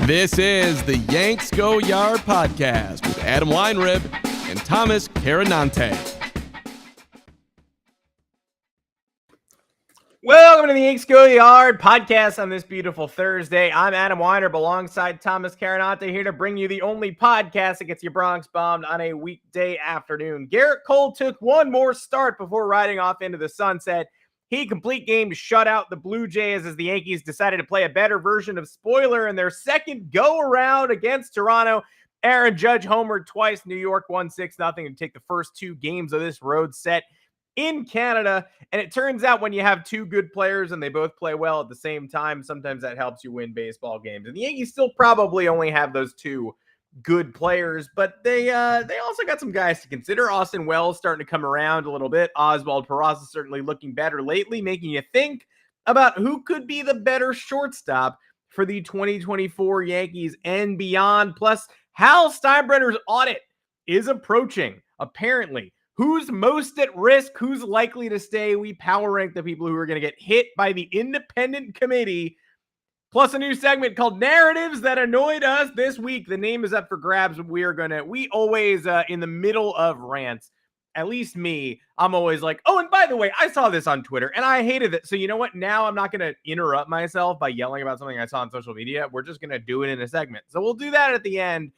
This is the Yanks Go Yard podcast with Adam Weinrib and Thomas Carinante. Welcome to the Yanks Go Yard podcast on this beautiful Thursday. I'm Adam Weinrib alongside Thomas Carinante here to bring you the only podcast that gets your Bronx bombed on a weekday afternoon. Garrett Cole took one more start before riding off into the sunset. He complete game to shut out the Blue Jays as the Yankees decided to play a better version of spoiler in their second go-around against Toronto. Aaron Judge homered twice. New York won 6-0 to take the first two games of this road set in Canada. And it turns out when you have two good players and they both play well at the same time, sometimes that helps you win baseball games. And the Yankees still probably only have those two good players, but they also got some guys to consider. Austin Wells starting to come around a little bit. Oswald Peraza certainly looking better lately, making you think about who could be the better shortstop for the 2024 Yankees and beyond. Plus, Hal Steinbrenner's audit is approaching. Apparently, who's most at risk? Who's likely to stay? We power rank the people who are going to get hit by the independent committee. Plus a new segment called Narratives That Annoyed Us this week. The name is up for grabs. We always, in the middle of rants, at least me, I'm always like, oh, and by the way, I saw this on Twitter and I hated it. So you know what? Now I'm not going to interrupt myself by yelling about something I saw on social media. We're just going to do it in a segment. So we'll do that at the end.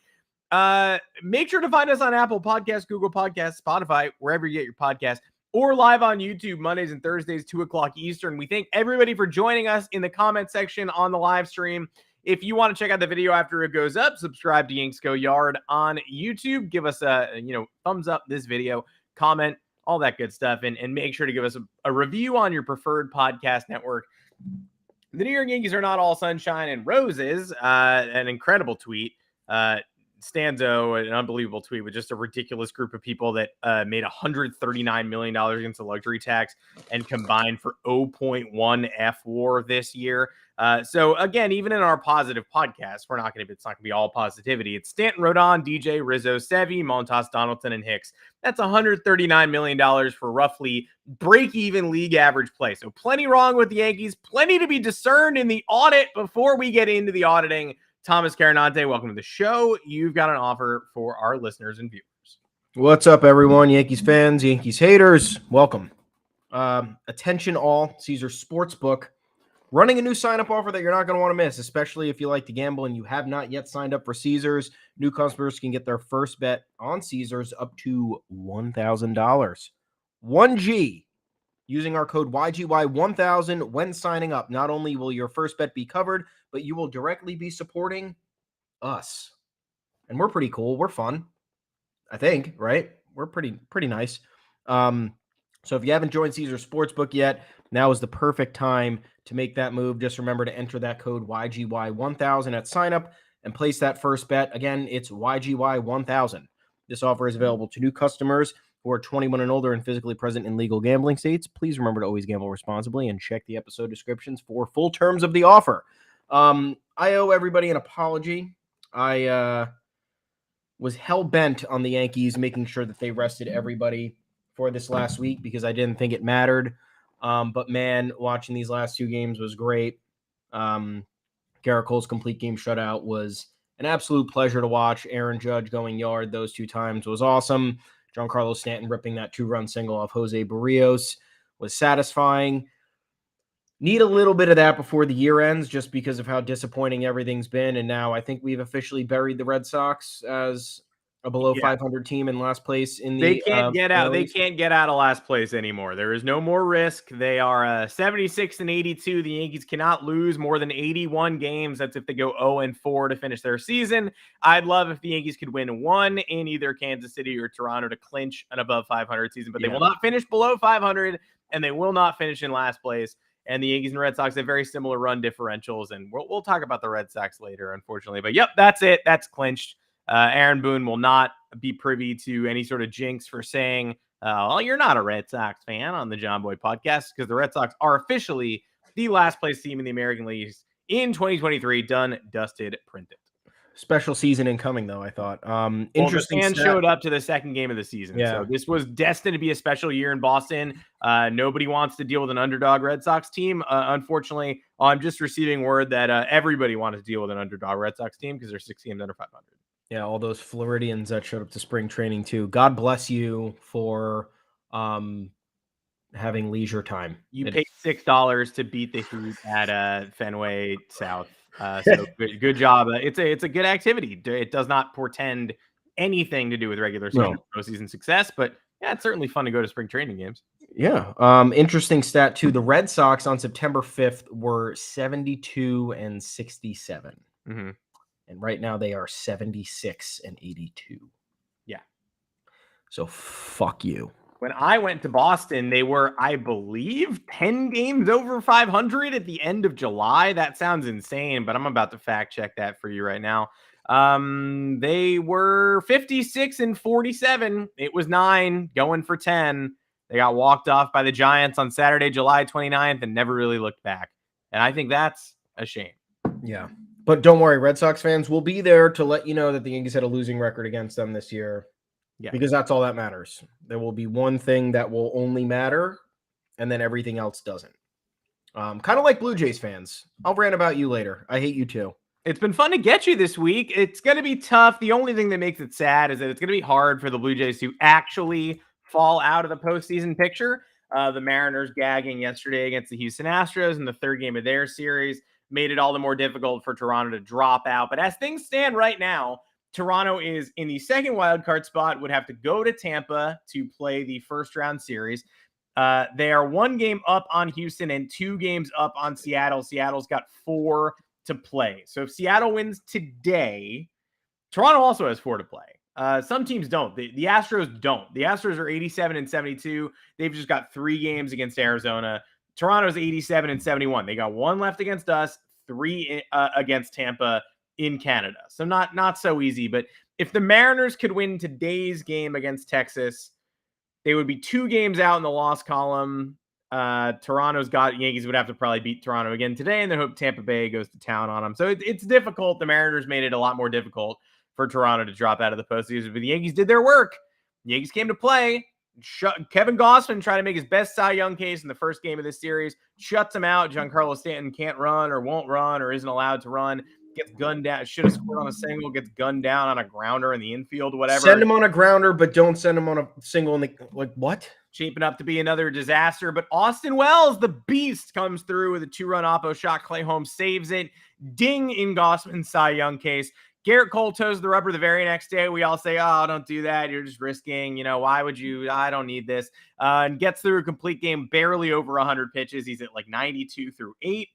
Make sure to find us on Apple Podcasts, Google Podcasts, Spotify, wherever you get your podcasts, or live on YouTube Mondays and Thursdays, 2 o'clock Eastern. We thank everybody for joining us in the comment section on the live stream. If you want to check out the video after it goes up, subscribe to Yanks Go Yard on YouTube. Give us a thumbs up this video, comment, all that good stuff, and make sure to give us a review on your preferred podcast network. The New York Yankees are not all sunshine and roses. An incredible tweet. Stanzo, an unbelievable tweet with just a ridiculous group of people that made $139 million against the luxury tax and combined for 0.1 F war this year. So again, even in our positive podcast, it's not gonna be all positivity. It's Stanton Rodon, DJ, Rizzo, Sevy, Montas, Donaldson, and Hicks. That's $139 million for roughly break-even league average play. So plenty wrong with the Yankees, plenty to be discerned in the audit before we get into the auditing. Thomas Carinante, welcome to the show. You've got an offer for our listeners and viewers. What's up, everyone? Yankees fans, Yankees haters, welcome. Attention all, Caesars Sportsbook running a new sign-up offer that you're not going to want to miss, especially if you like to gamble and you have not yet signed up for Caesars. New customers can get their first bet on Caesars up to $1,000. 1G. Using our code YGY1000 when signing up. Not only will your first bet be covered, but you will directly be supporting us. And we're pretty cool. We're fun, I think, right? We're pretty nice. So if you haven't joined Caesars Sportsbook yet, now is the perfect time to make that move. Just remember to enter that code YGY1000 at sign up and place that first bet. Again, it's YGY1000. This offer is available to new customers who are 21 and older and physically present in legal gambling states. Please remember to always gamble responsibly and check the episode descriptions for full terms of the offer. I owe everybody an apology. I was hell-bent on the Yankees making sure that they rested everybody for this last week because I didn't think it mattered. But, man, watching these last two games was great. Garrett Cole's complete game shutout was an absolute pleasure to watch. Aaron Judge going yard those two times was awesome. Giancarlo Stanton ripping that 2-run single off Jose Barrios was satisfying. Need a little bit of that before the year ends just because of how disappointing everything's been. And now I think we've officially buried the Red Sox as a below 500 team in last place in the They can't get out. They can't get out of last place anymore. There is no more risk. They are 76 and 82. The Yankees cannot lose more than 81 games. That's if they go 0-4 to finish their season. I'd love if the Yankees could win one in either Kansas City or Toronto to clinch an above 500 season, but they will not finish below 500 and they will not finish in last place. And the Yankees and Red Sox have very similar run differentials, and we'll talk about the Red Sox later, unfortunately. But, yep, that's it. That's clinched. Aaron Boone will not be privy to any sort of jinx for saying, well, you're not a Red Sox fan on the John Boy podcast, because the Red Sox are officially the last place team in the American League in 2023. Done, dusted, printed. Special season incoming, though, I thought. Well, Interesting the fans stat. showed up to the second game of the season. Yeah. So this was destined to be a special year in Boston. Nobody wants to deal with an underdog Red Sox team. Unfortunately, I'm just receiving word that everybody wanted to deal with an underdog Red Sox team because they're 6 games under 500. Yeah, all those Floridians that showed up to spring training, too. God bless you for having leisure time. You paid $6 to beat the Heat at Fenway South. So good job. It's a good activity. It does not portend anything to do with regular season or postseason success, but yeah, it's certainly fun to go to spring training games. Yeah. Interesting stat too. The Red Sox on September 5th were 72-67. Mm-hmm. And right now they are 76-82. Yeah. So fuck you. When I went to Boston, they were, I believe, 10 games over 500 at the end of July. That sounds insane, but I'm about to fact check that for you right now. They were 56-47. It was 9 going for 10. They got walked off by the Giants on Saturday, July 29th, and never really looked back. And I think that's a shame. Yeah. But don't worry, Red Sox fans, will be there to let you know that the Yankees had a losing record against them this year. Yeah. Because that's all that matters. There will be one thing that will only matter, and then everything else doesn't. Kind of like Blue Jays fans. I'll rant about you later. I hate you too. It's been fun to get you this week. It's going to be tough. The only thing that makes it sad is that it's going to be hard for the Blue Jays to actually fall out of the postseason picture. The Mariners gagging yesterday against the Houston Astros in the third game of their series made it all the more difficult for Toronto to drop out. But as things stand right now, Toronto is in the second wildcard spot, would have to go to Tampa to play the first round series. They are 1 game up on Houston and 2 games up on Seattle. Seattle's got 4 to play. So if Seattle wins today, Toronto also has 4 to play. Some teams don't. The Astros don't. The Astros are 87-72. They've just got 3 games against Arizona. Toronto's 87-71. They got 1 left against us, 3 against Tampa in Canada. So not so easy. But if the Mariners could win today's game against Texas, they would be 2 games out in the loss column. Yankees would have to probably beat Toronto again today and then hope Tampa Bay goes to town on them. So it's difficult. The Mariners made it a lot more difficult for Toronto to drop out of the postseason, but the Yankees did their work. The Yankees came to play. Kevin Gausman tried to make his best Cy Young case in the first game of this series, shuts him out. Giancarlo Stanton can't run or won't run or isn't allowed to run. Gets gunned down. Should have scored on a single. Gets gunned down on a grounder in the infield. Whatever. Send him on a grounder, but don't send him on a single. In the what? Shaping up to be another disaster. But Austin Wells, the beast, comes through with a 2-run oppo shot. Clay Holmes saves it. Ding in Gausman's Cy Young case. Garrett Cole toes the rubber the very next day. We all say, oh, don't do that. You're just risking. Why would you? I don't need this. And gets through a complete game, barely over 100 pitches. He's at like 92 through 8.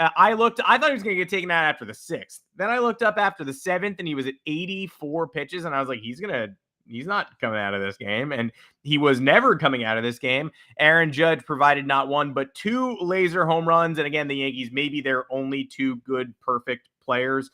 I thought he was going to get taken out after the 6th. Then I looked up after the 7th, and he was at 84 pitches. And I was like, he's not coming out of this game. And he was never coming out of this game. Aaron Judge provided not 1, but 2 laser home runs. And again, the Yankees, maybe their only 2 good, perfect players,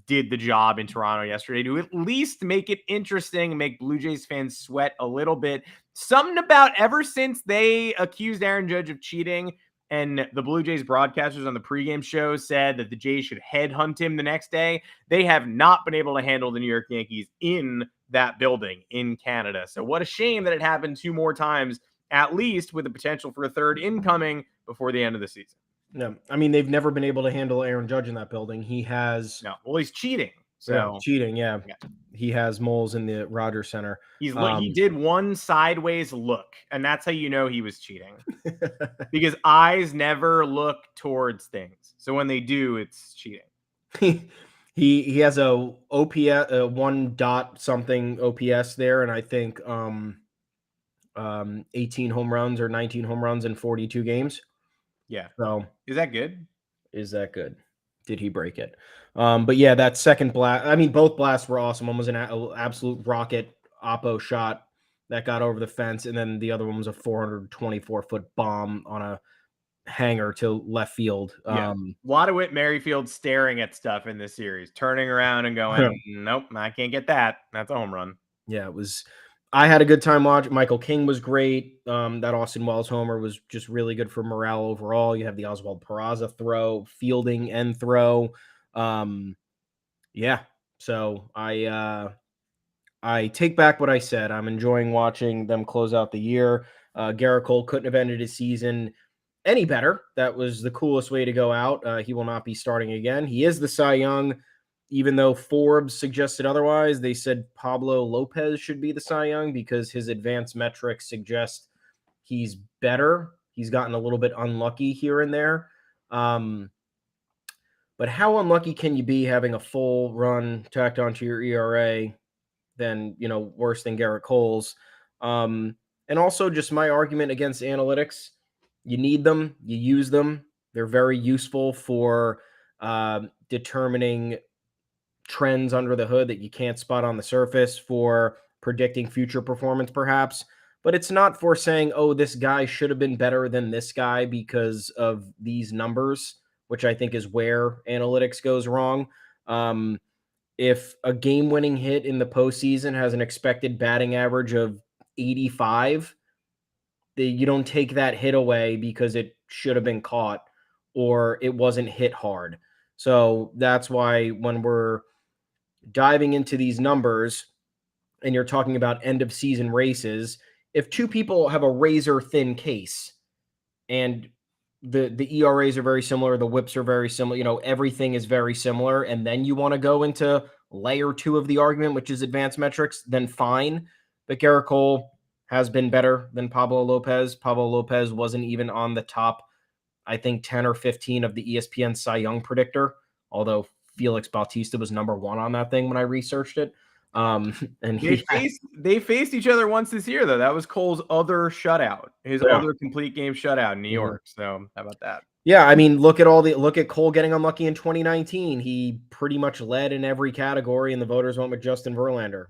did the job in Toronto yesterday to at least make it interesting, make Blue Jays fans sweat a little bit. Something about ever since they accused Aaron Judge of cheating, and the Blue Jays broadcasters on the pregame show said that the Jays should headhunt him the next day, they have not been able to handle the New York Yankees in that building in Canada. So what a shame that it happened 2 more times, at least with the potential for a third incoming before the end of the season. No, I mean, they've never been able to handle Aaron Judge in that building. He has... No, well, he's cheating. So yeah, cheating, yeah. He has moles in the Rogers Center. He did 1 sideways look, and that's how you know he was cheating. Because eyes never look towards things. So when they do, it's cheating. He has a OPS, 1 dot something OPS there, and I think 18 home runs or 19 home runs in 42 games. Yeah. So is that good? Is that good? Did he break it? But yeah, that second blast, I mean, both blasts were awesome. One was an absolute rocket oppo shot that got over the fence, and then the other one was a 424-foot bomb on a hanger to left field. Yeah. A lot of Whit Merrifield staring at stuff in this series, turning around and going, nope, I can't get that. That's a home run. Yeah, it was. I had a good time watching. Michael King was great. That Austin Wells homer was just really good for morale overall. You have the Oswald Peraza throw, fielding and throw. Yeah. So I take back what I said. I'm enjoying watching them close out the year. Garrett Cole couldn't have ended his season any better. That was the coolest way to go out. He will not be starting again. He is the Cy Young, even though Forbes suggested otherwise. They said Pablo Lopez should be the Cy Young because his advanced metrics suggest he's better. He's gotten a little bit unlucky here and there. But how unlucky can you be having a full run tacked onto your ERA than, worse than Garrett Cole's? And also just my argument against analytics. You need them, you use them. They're very useful for determining trends under the hood that you can't spot on the surface, for predicting future performance, perhaps. But it's not for saying, oh, this guy should have been better than this guy because of these numbers, which I think is where analytics goes wrong. If a game-winning hit in the postseason has an expected batting average of 85, you don't take that hit away because it should have been caught or it wasn't hit hard. So that's why when we're diving into these numbers and you're talking about end of season races, if two people have a razor thin case and the ERAs are very similar, the whips are very similar, everything is very similar, and then you want to go into layer 2 of the argument, which is advanced metrics, then fine. But Garrett Cole has been better than Pablo Lopez. Pablo Lopez wasn't even on the top, I think, 10 or 15 of the ESPN Cy Young predictor, although Felix Bautista was number 1 on that thing when I researched it. And they faced each other once this year, though. That was Cole's other shutout, his other complete game shutout in New York. So how about that? Yeah, I mean, look at Cole getting unlucky in 2019. He pretty much led in every category, and the voters went with Justin Verlander.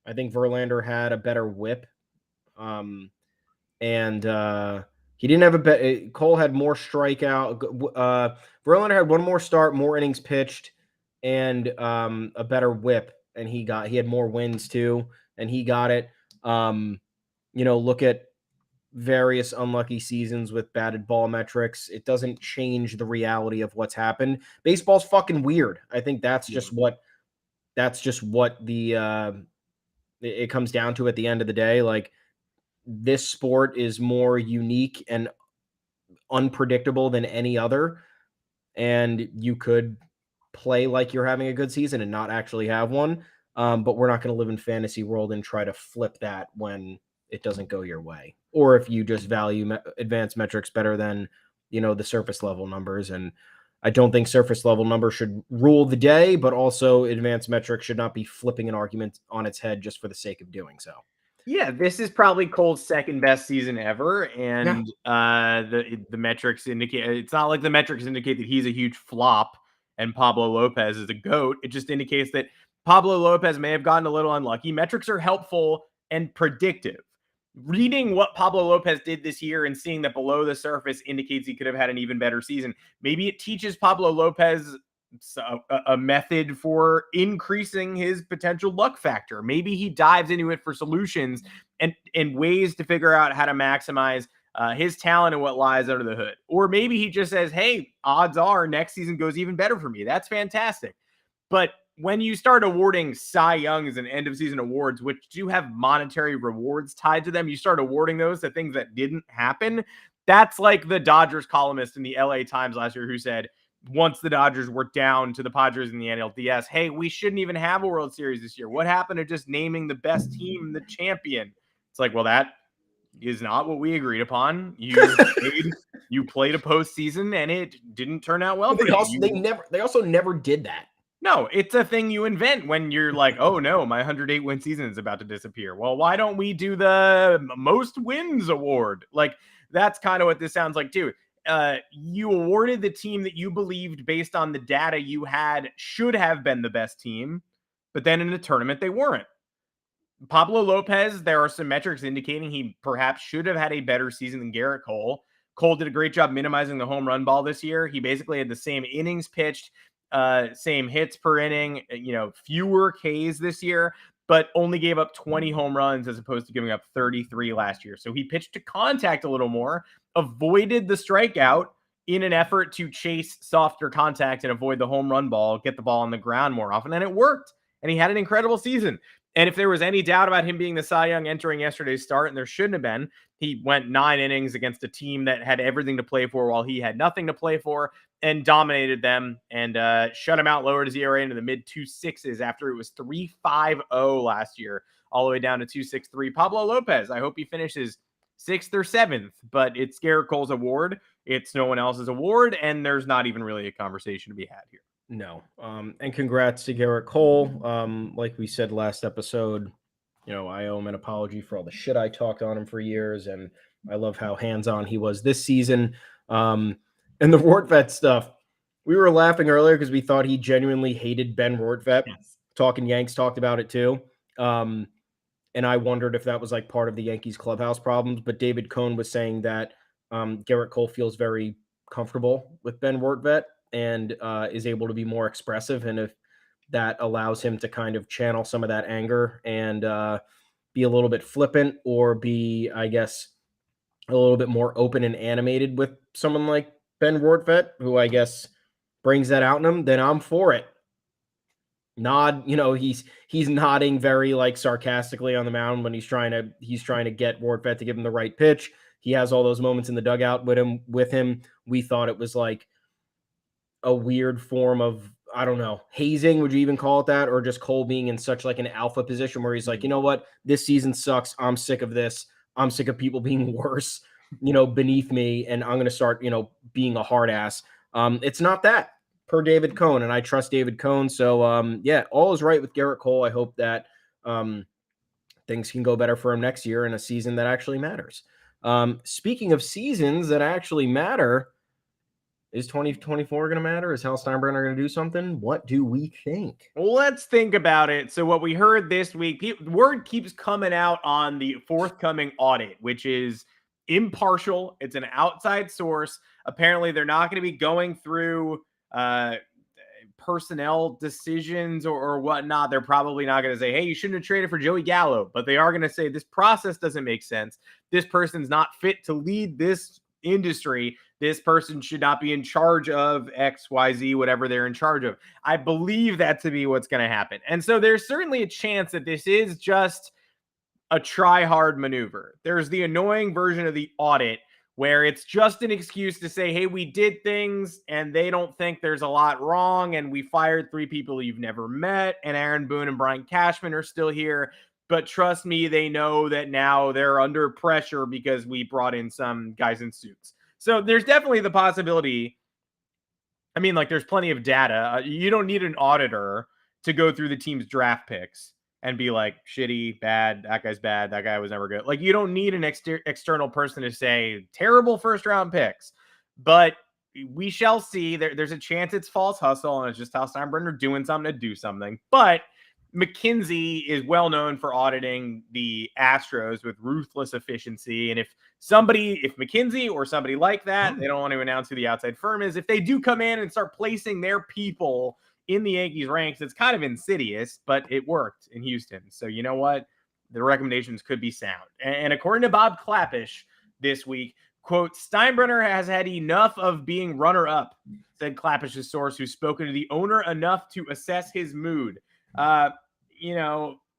I think Verlander had a better whip, and he didn't have Cole had more strikeout. Verlander had one more start, more innings pitched, and a better whip, and he had more wins too, and he got it. Look at various unlucky seasons with batted ball metrics. It doesn't change the reality of what's happened. Baseball's fucking weird. I think that's just what the it comes down to at the end of the day. Like, this sport is more unique and unpredictable than any other, and you could play like you're having a good season and not actually have one. But we're not going to live in fantasy world and try to flip that when it doesn't go your way, or if you just value advanced metrics better than, the surface level numbers. And I don't think surface level numbers should rule the day, but also advanced metrics should not be flipping an argument on its head just for the sake of doing so. Yeah, this is probably Cole's second best season ever, and the metrics indicate, it's not like the metrics indicate that he's a huge flop and Pablo Lopez is a GOAT. It just indicates that Pablo Lopez may have gotten a little unlucky. Metrics are helpful and predictive. Reading what Pablo Lopez did this year and seeing that below the surface indicates he could have had an even better season. Maybe it teaches Pablo Lopez a method for increasing his potential luck factor. Maybe he dives into it for solutions and ways to figure out how to maximize his talent and what lies under the hood. Or maybe he just says, hey, odds are next season goes even better for me. That's fantastic. But when you start awarding Cy Youngs and end of season awards, which do have monetary rewards tied to them, you start awarding those to things that didn't happen. That's like the Dodgers columnist in the LA Times last year who said, once the Dodgers were down to the Padres in the NLDS, hey, we shouldn't even have a World Series this year. What happened to just naming the best team the champion? It's like, well, that is not what we agreed upon. You played a postseason and it didn't turn out well. They also never did that. No, it's a thing you invent when you're like, oh no, my 108 win season is about to disappear. Well, why don't we do the most wins award? Like, that's kind of what this sounds like too. You awarded the team that you believed based on the data you had should have been the best team, but then in the tournament they weren't. Pablo Lopez, there are some metrics indicating he perhaps should have had a better season than Garrett Cole. Cole did a great job minimizing the home run ball this year. He basically had the same innings pitched, same hits per inning, fewer Ks this year, but only gave up 20 home runs as opposed to giving up 33 last year. So he pitched to contact a little more, avoided the strikeout, in an effort to chase softer contact and avoid the home run ball, get the ball on the ground more often. And it worked. And he had an incredible season. And if there was any doubt about him being the Cy Young entering yesterday's start, and there shouldn't have been, he went 9 innings against a team that had everything to play for while he had nothing to play for, and dominated them and shut him out, lowered his ERA into the mid 2.6s after it was 3.50 last year, all the way down to 2.63. Pablo Lopez, I hope he finishes 6th or 7th, but it's Garrett Cole's award. It's no one else's award, and there's not even really a conversation to be had here. No. And congrats to Garrett Cole. Like we said last episode, I owe him an apology for all the shit I talked on him for years, and I love how hands-on he was this season. And the Rortvedt stuff, we were laughing earlier because we thought he genuinely hated Ben Rortvedt. Yes. Talking Yanks talked about it too. And I wondered if that was like part of the Yankees clubhouse problems, but David Cohn was saying that Garrett Cole feels very comfortable with Ben Rortvedt and is able to be more expressive. And if that allows him to kind of channel some of that anger and be a little bit flippant or be, I guess, a little bit more open and animated with someone like Ben Rortvedt, who I guess brings that out in him, then I'm for it. Nod, he's nodding very like sarcastically on the mound when he's trying to get Rortvedt to give him the right pitch. He has all those moments in the dugout with him. We thought it was like a weird form of, I don't know, hazing, would you even call it that? Or just Cole being in such like an alpha position where he's like, you know what, this season sucks. I'm sick of this. I'm sick of people being worse, beneath me. And I'm going to start, being a hard ass. It's not that, per David Cohn. And I trust David Cohn. So yeah, all is right with Garrett Cole. I hope that things can go better for him next year in a season that actually matters. Speaking of seasons that actually matter, is 2024 going to matter? Is Hal Steinbrenner going to do something? What do we think? Well, let's think about it. So what we heard this week, word keeps coming out on the forthcoming audit, which is impartial. It's an outside source. Apparently, they're not going to be going through personnel decisions or whatnot. They're probably not going to say, hey, you shouldn't have traded for Joey Gallo. But they are going to say this process doesn't make sense. This person's not fit to lead this industry. This person should not be in charge of XYZ, whatever they're in charge of. I believe that to be what's going to happen. And so there's certainly a chance that this is just a try-hard maneuver. There's the annoying version of the audit where it's just an excuse to say, hey, we did things and they don't think there's a lot wrong and we fired 3 people you've never met and Aaron Boone and Brian Cashman are still here. But trust me, they know that now they're under pressure because we brought in some guys in suits. So there's definitely the possibility. I mean, like there's plenty of data. You don't need an auditor to go through the team's draft picks and be like, shitty, bad, that guy's bad, that guy was never good. Like you don't need an external person to say terrible first round picks. But we shall see. There's a chance it's false hustle and it's just Hal Steinbrenner doing something to do something. But McKinsey is well known for auditing the Astros with ruthless efficiency. And if McKinsey or somebody like that, they don't want to announce who the outside firm is, if they do come in and start placing their people in the Yankees ranks, it's kind of insidious, but it worked in Houston. So you know what? The recommendations could be sound. And according to Bob Klapisch this week, quote, Steinbrenner has had enough of being runner-up, said Klapisch's source, who's spoken to the owner enough to assess his mood.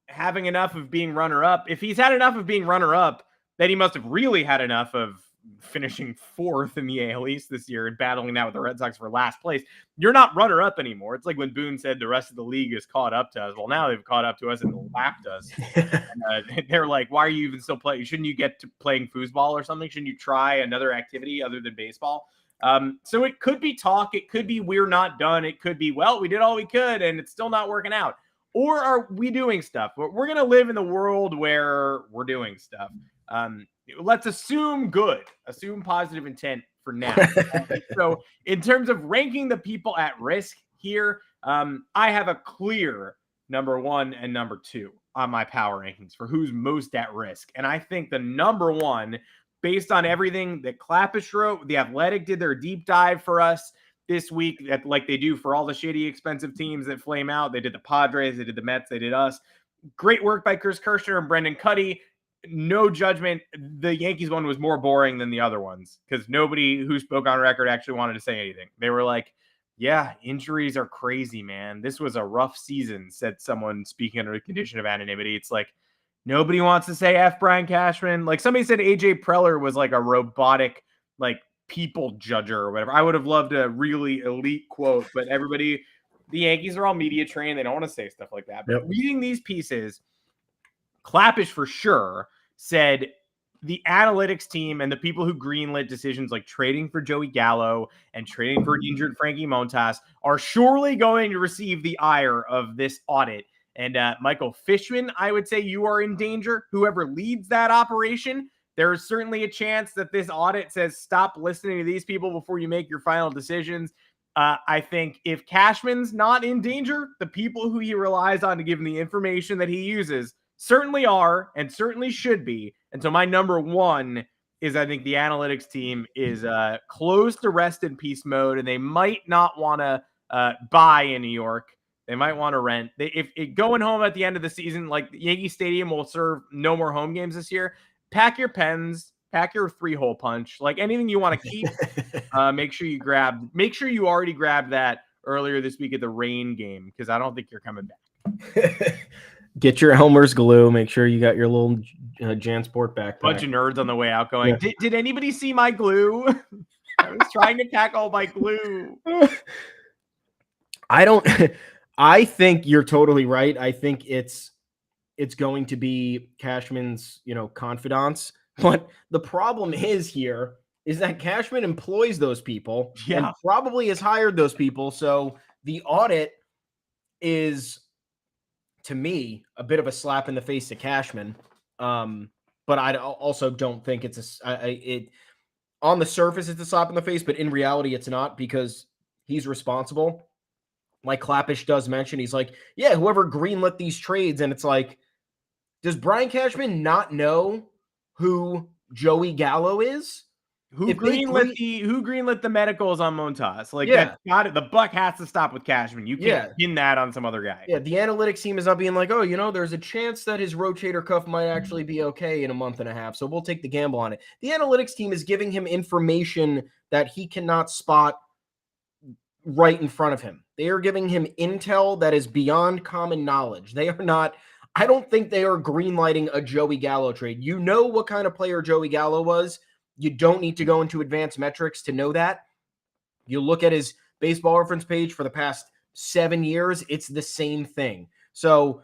Having enough of being runner-up. If he's had enough of being runner-up, then he must have really had enough of finishing 4th in the AL East this year and battling out with the Red Sox for last place. You're not runner-up anymore. It's like when Boone said the rest of the league is caught up to us. Well, now they've caught up to us and lapped us. And, they're like, why are you even still playing? Shouldn't you get to playing foosball or something? Shouldn't you try another activity other than baseball? So it could be talk. It could be we're not done. It could be, well, we did all we could and it's still not working out. Or are we doing stuff? We're going to live in the world where we're doing stuff. Let's assume good, assume positive intent for now. So in terms of ranking the people at risk here, I have a clear number 1 and number 2 on my power rankings for who's most at risk. And I think the number 1, based on everything that Klapisch wrote, The Athletic did their deep dive for us this week, like they do for all the shitty, expensive teams that flame out. They did the Padres, they did the Mets, they did us. Great work by Chris Kirschner and Brendan Cuddy. no judgment, the Yankees one was more boring than the other ones because nobody who spoke on record actually wanted to say anything. They were like, yeah, injuries are crazy, man. This was a rough season, said someone speaking under the condition of anonymity. It's like, nobody wants to say F Brian Cashman. Like somebody said AJ Preller was like a robotic, like people judger or whatever. I would have loved a really elite quote, but everybody, the Yankees are all media trained. They don't want to say stuff like that. But reading these pieces, Clappish for sure said the analytics team and the people who greenlit decisions like trading for Joey Gallo and trading for injured Frankie Montas are surely going to receive the ire of this audit. And Michael Fishman, I would say you are in danger. Whoever leads that operation, there is certainly a chance that this audit says stop listening to these people before you make your final decisions. I think if Cashman's not in danger, the people who he relies on to give him the information that he uses certainly are and certainly should be. And so my number one is I think the analytics team is close to rest in peace mode, and they might not want to buy in New York. They might want to rent. If going home at the end of the season, like Yankee Stadium will serve no more home games this year, pack your pens, pack your 3-hole punch, like anything you want to keep. Make sure you already grabbed that earlier this week at the rain game, because I don't think you're coming back. Get your Elmer's glue. Make sure you got your little JanSport backpack. Bunch of nerds on the way out going, did anybody see my glue? I was trying to pack all my glue. I think you're totally right. I think it's going to be Cashman's, confidants. But the problem is that Cashman employs those people and probably has hired those people. So the audit is, to me, a bit of a slap in the face to Cashman. But I also don't think it's on the surface, it's a slap in the face, but in reality, it's not, because he's responsible. Like Clappish does mention, he's like, yeah, whoever greenlit these trades. And it's like, does Brian Cashman not know who Joey Gallo is? Who greenlit the medicals on Montas? Like, that's got it. The buck has to stop with Cashman. You can't pin that on some other guy. Yeah, the analytics team is not being like, oh, there's a chance that his rotator cuff might actually be okay in a month and a half, so we'll take the gamble on it. The analytics team is giving him information that he cannot spot right in front of him. They are giving him intel that is beyond common knowledge. They are not, I don't think they are greenlighting a Joey Gallo trade. You know what kind of player Joey Gallo was. You don't need to go into advanced metrics to know that. You look at his baseball reference page for the past 7 years, it's the same thing. So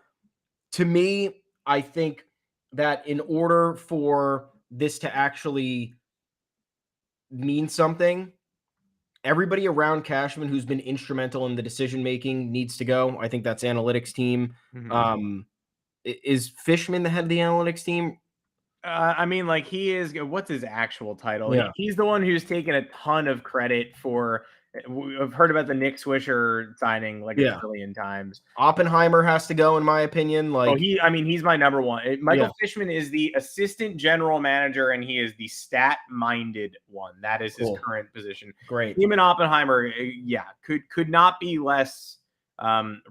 to me, I think that in order for this to actually mean something, everybody around Cashman who's been instrumental in the decision-making needs to go. I think that's analytics team. Mm-hmm. Is Fishman the head of the analytics team? I mean, like, he is, what's his actual title? Yeah. He's the one who's taken a ton of credit for, I've heard about the Nick Swisher signing like a billion times. Oppenheimer has to go, in my opinion. Like, he's my number one. Michael Fishman is the assistant general manager, and he is the stat-minded one. That is his current position. Great. Him and Oppenheimer, could not be less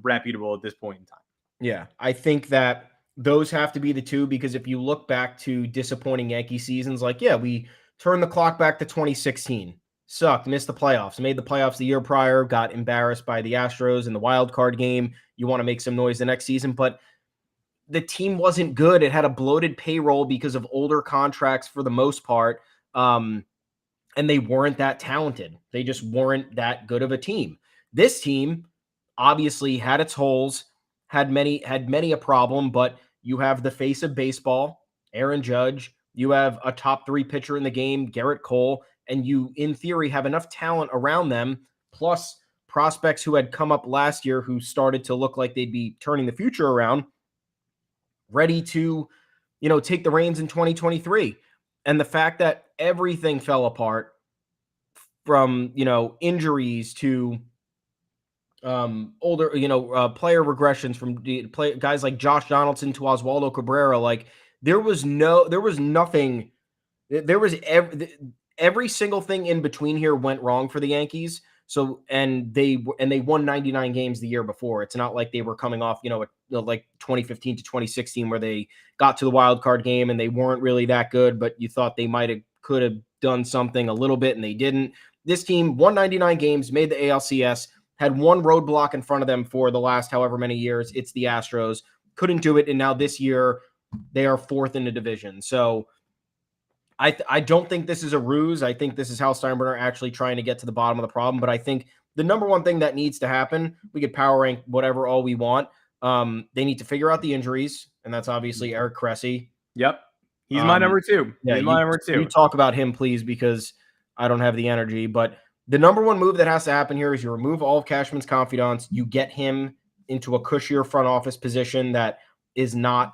reputable at this point in time. Yeah, I think that those have to be the two, because if you look back to disappointing Yankee seasons, like, we turned the clock back to 2016. Sucked, missed the playoffs, made the playoffs the year prior, got embarrassed by the Astros in the wild card game. You want to make some noise the next season, but the team wasn't good. It had a bloated payroll because of older contracts for the most part, and they weren't that talented. They just weren't that good of a team. This team obviously had its holes, had many a problem, but you have the face of baseball, Aaron Judge. You have a top 3 pitcher in the game, Garrett Cole, and you, in theory, have enough talent around them, plus prospects who had come up last year who started to look like they'd be turning the future around, ready to, take the reins in 2023. And the fact that everything fell apart, from, injuries to older, player regressions, from guys like Josh Donaldson to Oswaldo Cabrera, like every single thing in between here went wrong for the Yankees. So, and they won 99 games the year before. It's not like they were coming off, like 2015 to 2016 where they got to the wild card game and they weren't really that good, but you thought they could have done something a little bit and they didn't. This team won 99 games, made the ALCS, had one roadblock in front of them for the last however many years. It's the Astros. Couldn't do it, and now this year they are fourth in the division. So I don't think this is a ruse. I think this is Hal Steinbrenner actually trying to get to the bottom of the problem. But I think the number one thing that needs to happen, we could power rank whatever all we want. They need to figure out the injuries, and that's obviously Eric Cressy. Yep. He's my number two. Yeah, my number two. You talk about him, please, because I don't have the energy. But the number one move that has to happen here is you remove all of Cashman's confidants. You get him into a cushier front office position that is not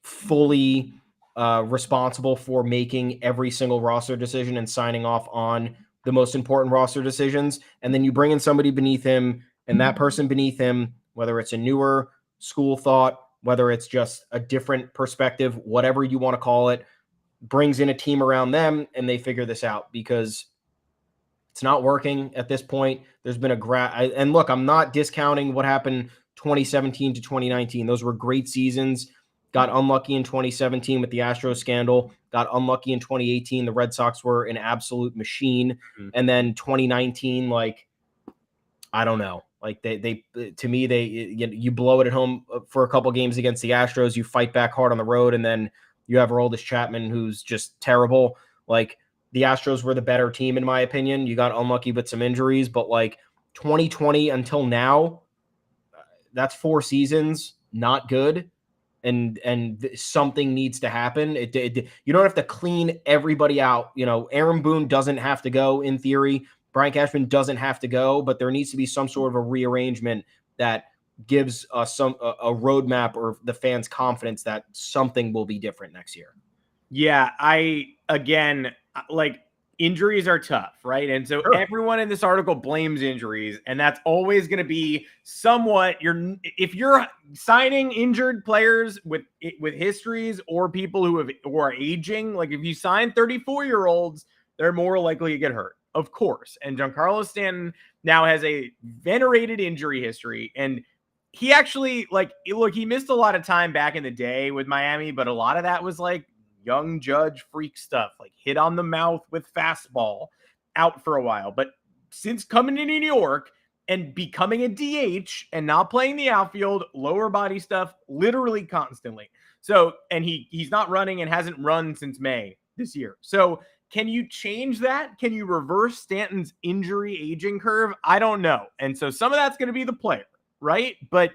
fully responsible for making every single roster decision and signing off on the most important roster decisions. And then you bring in somebody beneath him, and that person beneath him, whether it's a newer school thought, whether it's just a different perspective, whatever you want to call it, brings in a team around them and they figure this out, because it's not working at this point. There's been and look, I'm not discounting what happened 2017 to 2019. Those were great seasons. Got unlucky in 2017 with the Astros scandal. Got unlucky in 2018. The Red Sox were an absolute machine. Mm-hmm. And then 2019, like, I don't know. Like to me, you blow it at home for a couple games against the Astros. You fight back hard on the road, and then you have Aroldis Chapman, who's just terrible. Like, the Astros were the better team, in my opinion. You got unlucky with some injuries, but like 2020 until now, that's 4 seasons, not good. And something needs to happen. You don't have to clean everybody out. Aaron Boone doesn't have to go in theory. Brian Cashman doesn't have to go, but there needs to be some sort of a rearrangement that gives a roadmap or the fans confidence that something will be different next year. Yeah, injuries are tough, right? And so Everyone in this article blames injuries, and that's always going to be somewhat if you're signing injured players with histories or people who are aging, like if you sign 34-year-olds, they're more likely to get hurt, of course. And Giancarlo Stanton now has a venerated injury history, and he actually he missed a lot of time back in the day with Miami, but a lot of that was like young Judge freak stuff, like hit on the mouth with fastball, out for a while. But since coming into New York and becoming a DH and not playing the outfield, lower body stuff literally constantly. So, and he's not running and hasn't run since May this year. So can you change that? Can you reverse Stanton's injury aging curve? I don't know. And so some of that's going to be the player, right? But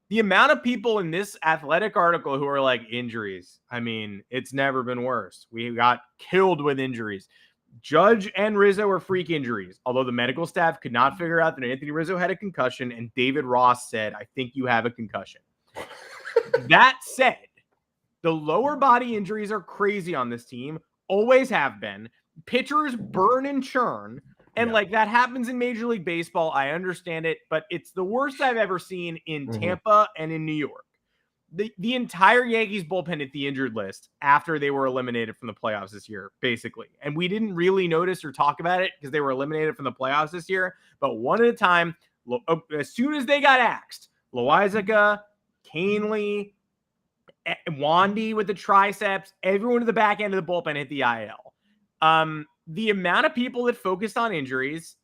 the amount of people in this Athletic article who are like, injuries, I mean, it's never been worse. We got killed with injuries. Judge and Rizzo are freak injuries, although the medical staff could not figure out that Anthony Rizzo had a concussion, and David Ross said, I think you have a concussion. That said, the lower body injuries are crazy on this team, always have been. Pitchers burn and churn. And that happens in Major League Baseball. I understand it, but it's the worst I've ever seen in Tampa and in New York. The entire Yankees bullpen hit the injured list after they were eliminated from the playoffs this year, basically. And we didn't really notice or talk about it because they were eliminated from the playoffs this year. But one at a time, as soon as they got axed, Loizaga, Canely, Wandy with the triceps, everyone at the back end of the bullpen hit the IL. The amount of people that focused on injuries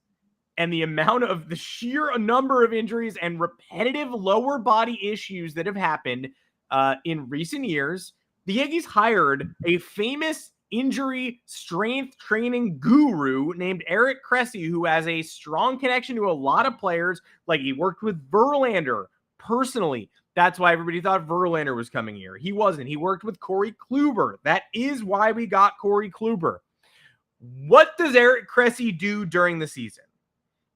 and the amount of the sheer number of injuries and repetitive lower body issues that have happened in recent years, the Yankees hired a famous injury strength training guru named Eric Cressy, who has a strong connection to a lot of players. Like, he worked with Verlander personally. That's why everybody thought Verlander was coming here. He wasn't. He worked with Corey Kluber. That is why we got Corey Kluber. What does Eric Cressy do during the season?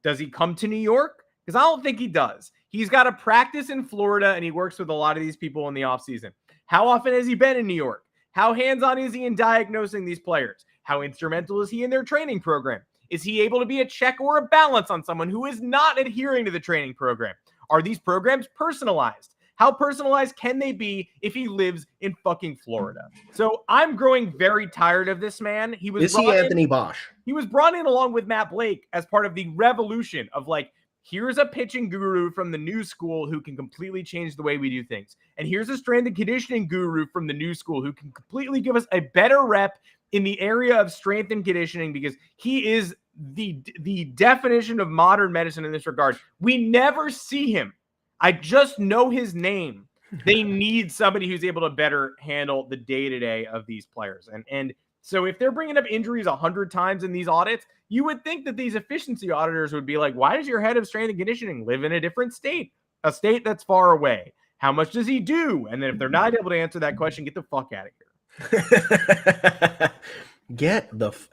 Does he come to New York? Because I don't think he does. He's got a practice in Florida, and he works with a lot of these people in the offseason. How often has he been in New York? How hands-on is he in diagnosing these players? How instrumental is he in their training program? Is he able to be a check or a balance on someone who is not adhering to the training program? Are these programs personalized? How personalized can they be if he lives in fucking Florida? So I'm growing very tired of this man. Is he Anthony Bosch? He was brought in along with Matt Blake as part of the revolution of like, here's a pitching guru from the new school who can completely change the way we do things. And here's a strength and conditioning guru from the new school who can completely give us a better rep in the area of strength and conditioning, because he is the definition of modern medicine in this regard. We never see him. I just know his name. They need somebody who's able to better handle the day-to-day of these players. And so if they're bringing up injuries 100 times in these audits, you would think that these efficiency auditors would be like, why does your head of strength and conditioning live in a different state, a state that's far away? How much does he do? And then if they're not able to answer that question, get the fuck out of here.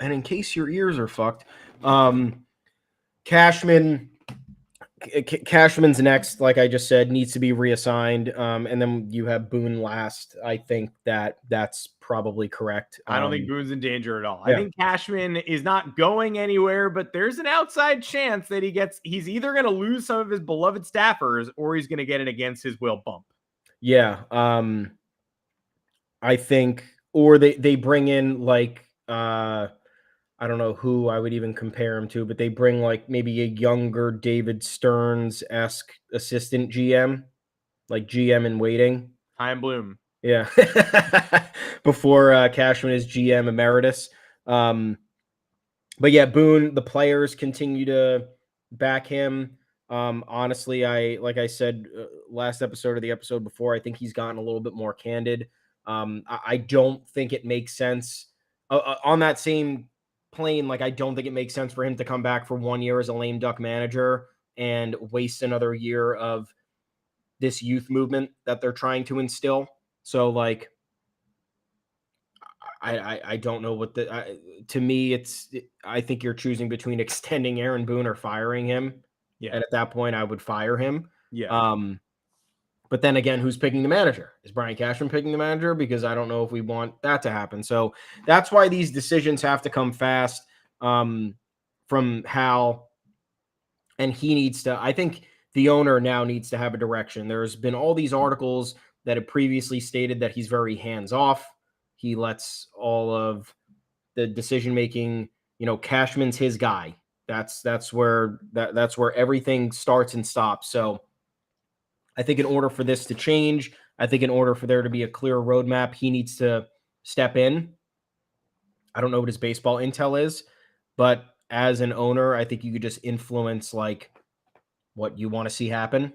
And in case your ears are fucked, Cashman's next, like I just said, needs to be reassigned. And then you have Boone last. I think that's probably correct. I don't think Boone's in danger at all. Yeah. I think Cashman is not going anywhere, but there's an outside chance that he's either going to lose some of his beloved staffers or he's going to get an against his will bump. Yeah. I think, or they bring in like, I don't know who I would even compare him to, but they bring like maybe a younger David Stearns-esque assistant GM, like GM in waiting. Chaim Bloom. Yeah. Before Cashman is GM emeritus. But yeah, Boone, the players continue to back him. Honestly, like I said, last episode or the episode before, I think he's gotten a little bit more candid. I don't think it makes sense on that same plane. Like, I don't think it makes sense for him to come back for 1 year as a lame duck manager and waste another year of this youth movement that they're trying to instill. So like, I don't know what to me, I think you're choosing between extending Aaron Boone or firing him. Yeah. And at that point I would fire him. Yeah. But then again, who's picking the manager? Is Brian Cashman picking the manager? Because I don't know if we want that to happen. So that's why these decisions have to come fast from Hal. And I think the owner now needs to have a direction. There's been all these articles that have previously stated that he's very hands-off. He lets all of the decision-making, Cashman's his guy. That's where everything starts and stops. So I think in order for this to change, I think in order for there to be a clear roadmap, he needs to step in. I don't know what his baseball intel is, but as an owner, I think you could just influence like what you want to see happen,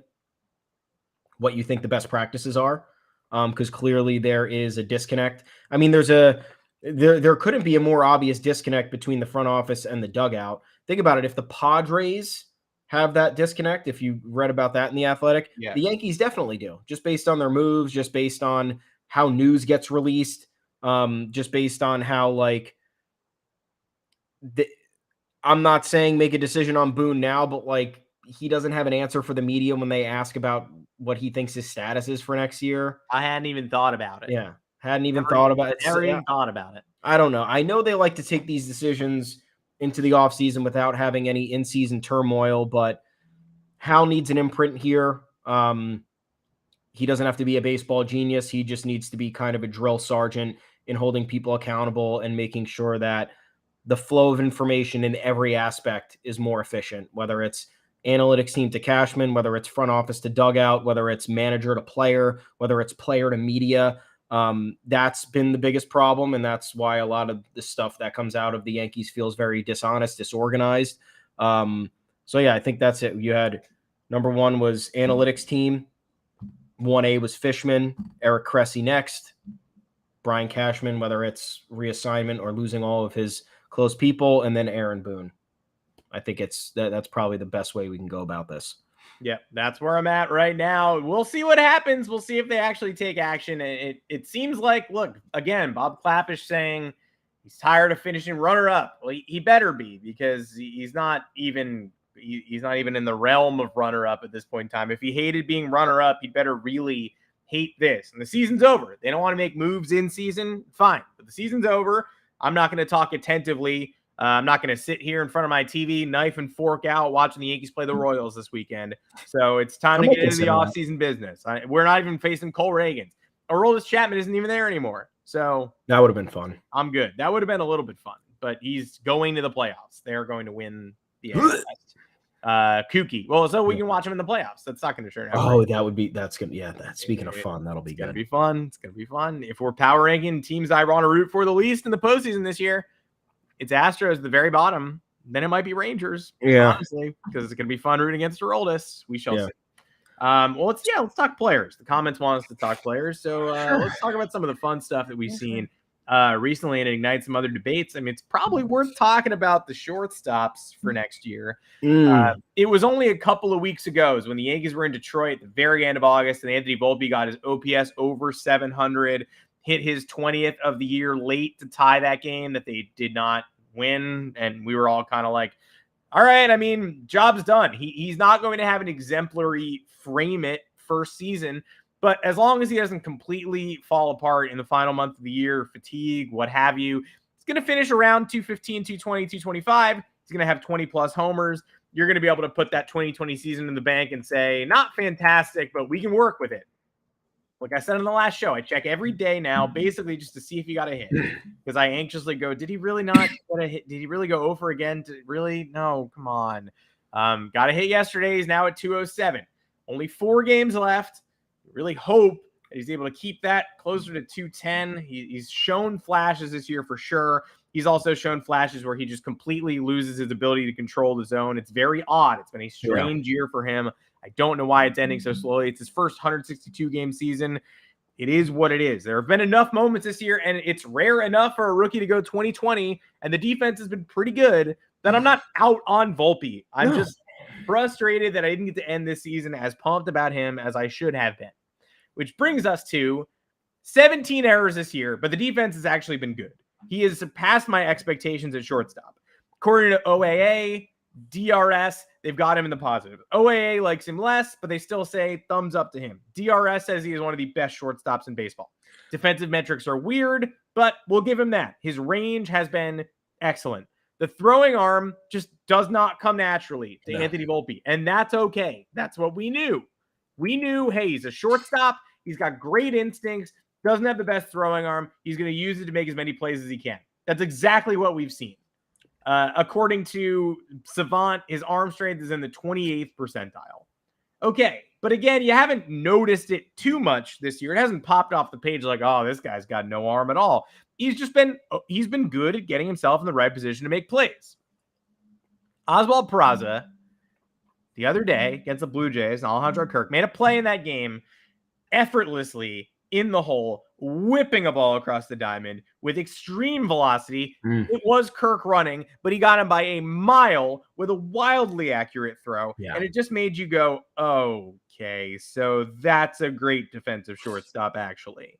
what you think the best practices are, because clearly there is a disconnect. I mean, there couldn't be a more obvious disconnect between the front office and the dugout. Think about it. If the Padres have that disconnect, if you read about that in The Athletic, Yeah. The Yankees definitely do, just based on their moves, just based on how news gets released, just based on how I'm not saying make a decision on Boone now, but like he doesn't have an answer for the media when they ask about what he thinks his status is for next year. I hadn't even thought about it. Yeah. Hadn't even thought about it. Never even thought about it. I don't know. I know they like to take these decisions into the offseason without having any in-season turmoil, but Hal needs an imprint here. He doesn't have to be a baseball genius. He just needs to be kind of a drill sergeant in holding people accountable and making sure that the flow of information in every aspect is more efficient, whether it's analytics team to Cashman, whether it's front office to dugout, whether it's manager to player, whether it's player to media. That's been the biggest problem, and that's why a lot of the stuff that comes out of the Yankees feels very dishonest, disorganized. So yeah, I think that's it. You had number one was analytics team, 1A was Fishman, Eric Cressy next, Brian Cashman, whether it's reassignment or losing all of his close people, and then Aaron Boone. I think that's probably the best way we can go about this. Yeah, that's where I'm at right now. We'll see what happens. We'll see if they actually take action. It seems like, look, again, Bob Klapisch saying he's tired of finishing runner-up. Well, he better be, because he's not even in the realm of runner-up at this point in time. If he hated being runner-up, he'd better really hate this. And the season's over. They don't want to make moves in season. Fine, but the season's over. I'm not going to talk attentively I'm not going to sit here in front of my TV, knife and fork out, watching the Yankees play the Royals this weekend. So it's time to get into the offseason business. We're not even facing Cole Reagans. Aroldis Chapman isn't even there anymore. So that would have been fun. I'm good. That would have been a little bit fun, but he's going to the playoffs. They're going to win the AL West. Kooky. Well, so we can watch him in the playoffs. That's not going to turn out. Oh, that's good. Yeah, speaking of fun, that'll be good. It's going to be fun. If we're power ranking teams I want to root for the least in the postseason this year, it's Astros at the very bottom. Then it might be Rangers. Yeah. Honestly, because it's going to be fun rooting against Aroldis. We shall see. Well, let's talk players. The comments want us to talk players. So let's talk about some of the fun stuff that we've seen recently and ignite some other debates. I mean, it's probably worth talking about the shortstops for next year. It was only a couple of weeks ago when the Yankees were in Detroit at the very end of August, and Anthony Volpe got his OPS over 700, hit his 20th of the year late to tie that game that they did not win. And we were all kind of like, all right, I mean, job's done. He's not going to have an exemplary frame it first season, but as long as he doesn't completely fall apart in the final month of the year, fatigue, what have you, he's going to finish around 215, 220, 225. He's going to have 20 plus homers. You're going to be able to put that 2020 season in the bank and say, not fantastic, but we can work with it. Like I said in the last show, I check every day now, basically just to see if he got a hit. Because I anxiously go, did he really not get a hit? Did he really go over again? Really? No, come on. Got a hit yesterday. He's now at 207. Only 4 games left. Really hope that he's able to keep that closer to 210. He's shown flashes this year for sure. He's also shown flashes where he just completely loses his ability to control the zone. It's very odd. It's been a strange year for him. I don't know why it's ending so slowly. It's his first 162-game season. It is what it is. There have been enough moments this year, and it's rare enough for a rookie to go 2020, and the defense has been pretty good, that I'm not out on Volpe. I'm just frustrated that I didn't get to end this season as pumped about him as I should have been. Which brings us to 17 errors this year, but the defense has actually been good. He has surpassed my expectations at shortstop. According to OAA, DRS, they've got him in the positive. OAA likes him less, but they still say thumbs up to him. DRS says he is one of the best shortstops in baseball. Defensive metrics are weird, but we'll give him that. His range has been excellent. The throwing arm just does not come naturally to Anthony Volpe, and that's okay. That's what we knew. We knew, hey, he's a shortstop. He's got great instincts, doesn't have the best throwing arm. He's going to use it to make as many plays as he can. That's exactly what we've seen. According to Savant, his arm strength is in the 28th percentile. Okay, but again, you haven't noticed it too much this year. It hasn't popped off the page like, oh, this guy's got no arm at all. He's been good at getting himself in the right position to make plays. Oswald Peraza, the other day against the Blue Jays, and Alejandro Kirk made a play in that game effortlessly in the hole, whipping a ball across the diamond with extreme velocity. It was Kirk running, but he got him by a mile with a wildly accurate throw. And it just made you go, okay, so that's a great defensive shortstop, actually.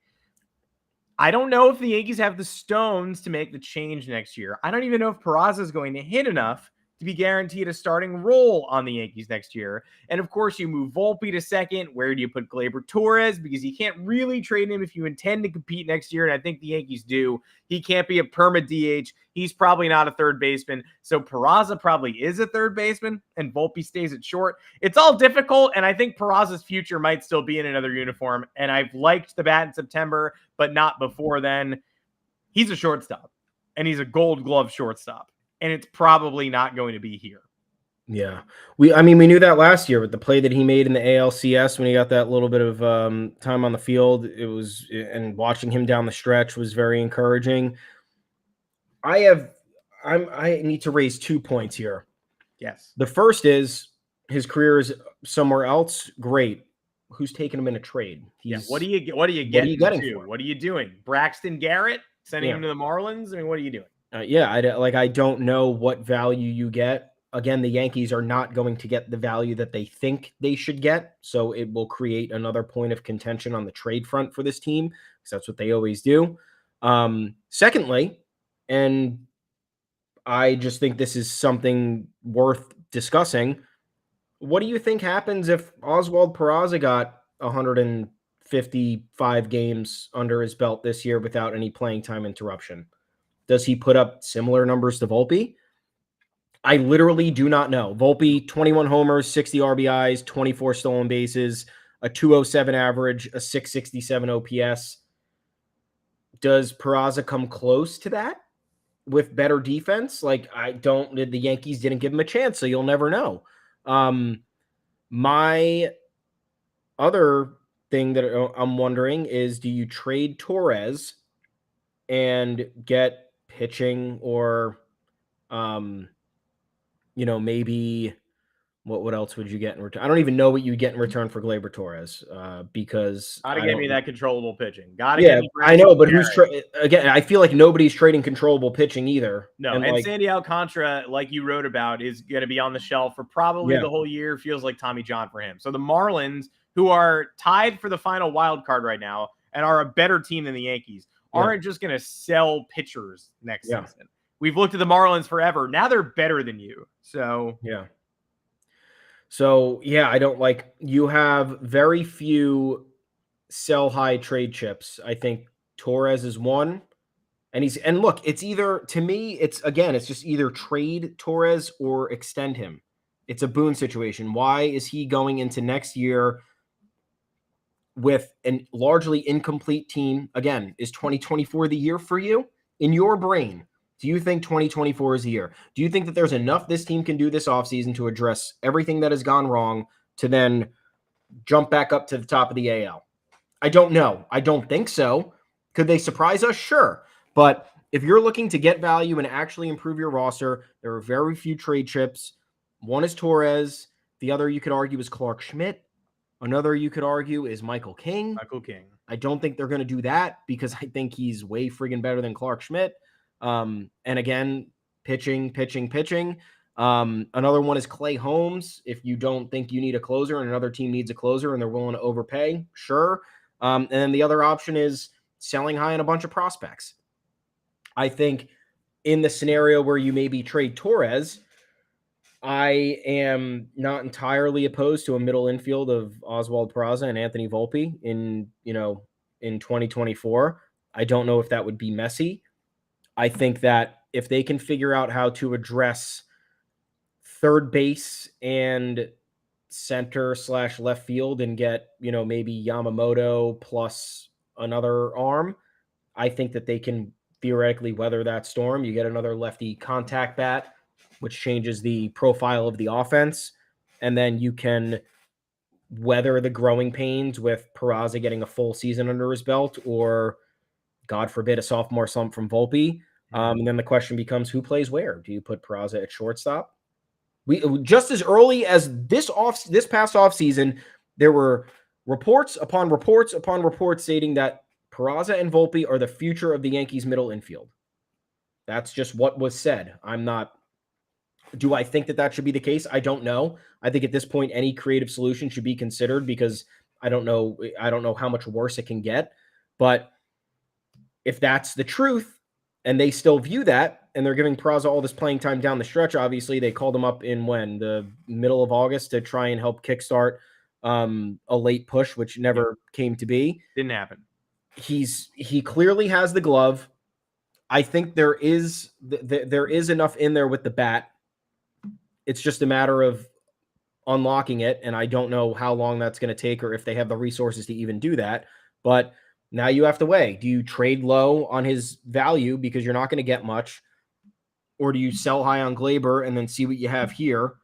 I don't know if the Yankees have the stones to make the change next year. I don't even know if Peraza is going to hit enough to be guaranteed a starting role on the Yankees next year. And of course, you move Volpe to second. Where do you put Gleyber Torres? Because you can't really trade him if you intend to compete next year, and I think the Yankees do. He can't be a perma DH. He's probably not a third baseman. So Peraza probably is a third baseman, and Volpe stays at short. It's all difficult, and I think Peraza's future might still be in another uniform. And I've liked the bat in September, but not before then. He's a shortstop, and he's a Gold Glove shortstop. And it's probably not going to be here. Yeah. We knew that last year with the play that he made in the ALCS when he got that little bit of time on the field. And watching him down the stretch was very encouraging. I need to raise 2 points here. Yes. The first is his career is somewhere else. Great. Who's taking him in a trade? What are you getting? What are you doing? Braxton Garrett sending him to the Marlins? I mean, what are you doing? I don't know what value you get. Again, the Yankees are not going to get the value that they think they should get, so it will create another point of contention on the trade front for this team, because that's what they always do. Secondly, and I just think this is something worth discussing, what do you think happens if Oswald Peraza got 155 games under his belt this year without any playing time interruption? Does he put up similar numbers to Volpe? I literally do not know. Volpe, 21 homers, 60 RBIs, 24 stolen bases, a 207 average, a 667 OPS. Does Peraza come close to that with better defense? Like, the Yankees didn't give him a chance, so you'll never know. My other thing that I'm wondering is, do you trade Torres and get pitching or, maybe what else would you get in return? I don't even know what you get in return for Gleyber Torres because Gotta I get don't. me that controllable pitching. Gotta Yeah, get me I know, but Brandon again? I feel like nobody's trading controllable pitching either. No, and Sandy Alcantara, like you wrote about, is going to be on the shelf for probably the whole year. Feels like Tommy John for him. So the Marlins, who are tied for the final wild card right now and are a better team than the Yankees, aren't just going to sell pitchers next season. We've looked at the Marlins forever. Now they're better than you. So I don't like. You have very few sell high trade chips. I think Torres is one. And look, it's either, to me, it's just either trade Torres or extend him. It's a Boone situation. Why is he going into next year with a largely incomplete team? Again, is 2024 the year for you? In your brain, do you think 2024 is the year? Do you think that there's enough this team can do this offseason to address everything that has gone wrong to then jump back up to the top of the AL? I don't know. I don't think so. Could they surprise us? Sure. But if you're looking to get value and actually improve your roster, there are very few trade chips. One is Torres. The other you could argue is Clark Schmidt. Another you could argue is Michael King. I don't think they're going to do that because I think he's way friggin' better than Clark Schmidt. And again, pitching. Another one is Clay Holmes. If you don't think you need a closer and another team needs a closer and they're willing to overpay, sure. And then the other option is selling high on a bunch of prospects. I think in the scenario where you maybe trade Torres, I am not entirely opposed to a middle infield of Oswald Peraza and Anthony Volpe in 2024. I don't know if that would be messy. I think that if they can figure out how to address third base and center / left field and get, maybe Yamamoto plus another arm, I think that they can theoretically weather that storm. You get another lefty contact bat, which changes the profile of the offense. And then you can weather the growing pains with Peraza getting a full season under his belt, or God forbid, a sophomore slump from Volpe. And then the question becomes, who plays where? Do you put Peraza at shortstop? We just as early as this past offseason, there were reports upon reports upon reports stating that Peraza and Volpe are the future of the Yankees middle infield. That's just what was said. Do I think that should be the case? I don't know. I think at this point, any creative solution should be considered because I don't know how much worse it can get. But if that's the truth and they still view that, and they're giving Peraza all this playing time down the stretch, obviously they called him up in the middle of August to try and help kickstart a late push, which never came to be. Didn't happen. He clearly has the glove. I think there is enough in there with the bat. It's just a matter of unlocking it, and I don't know how long that's going to take or if they have the resources to even do that. But now you have to weigh. Do you trade low on his value because you're not going to get much? Or do you sell high on Gleyber and then see what you have here?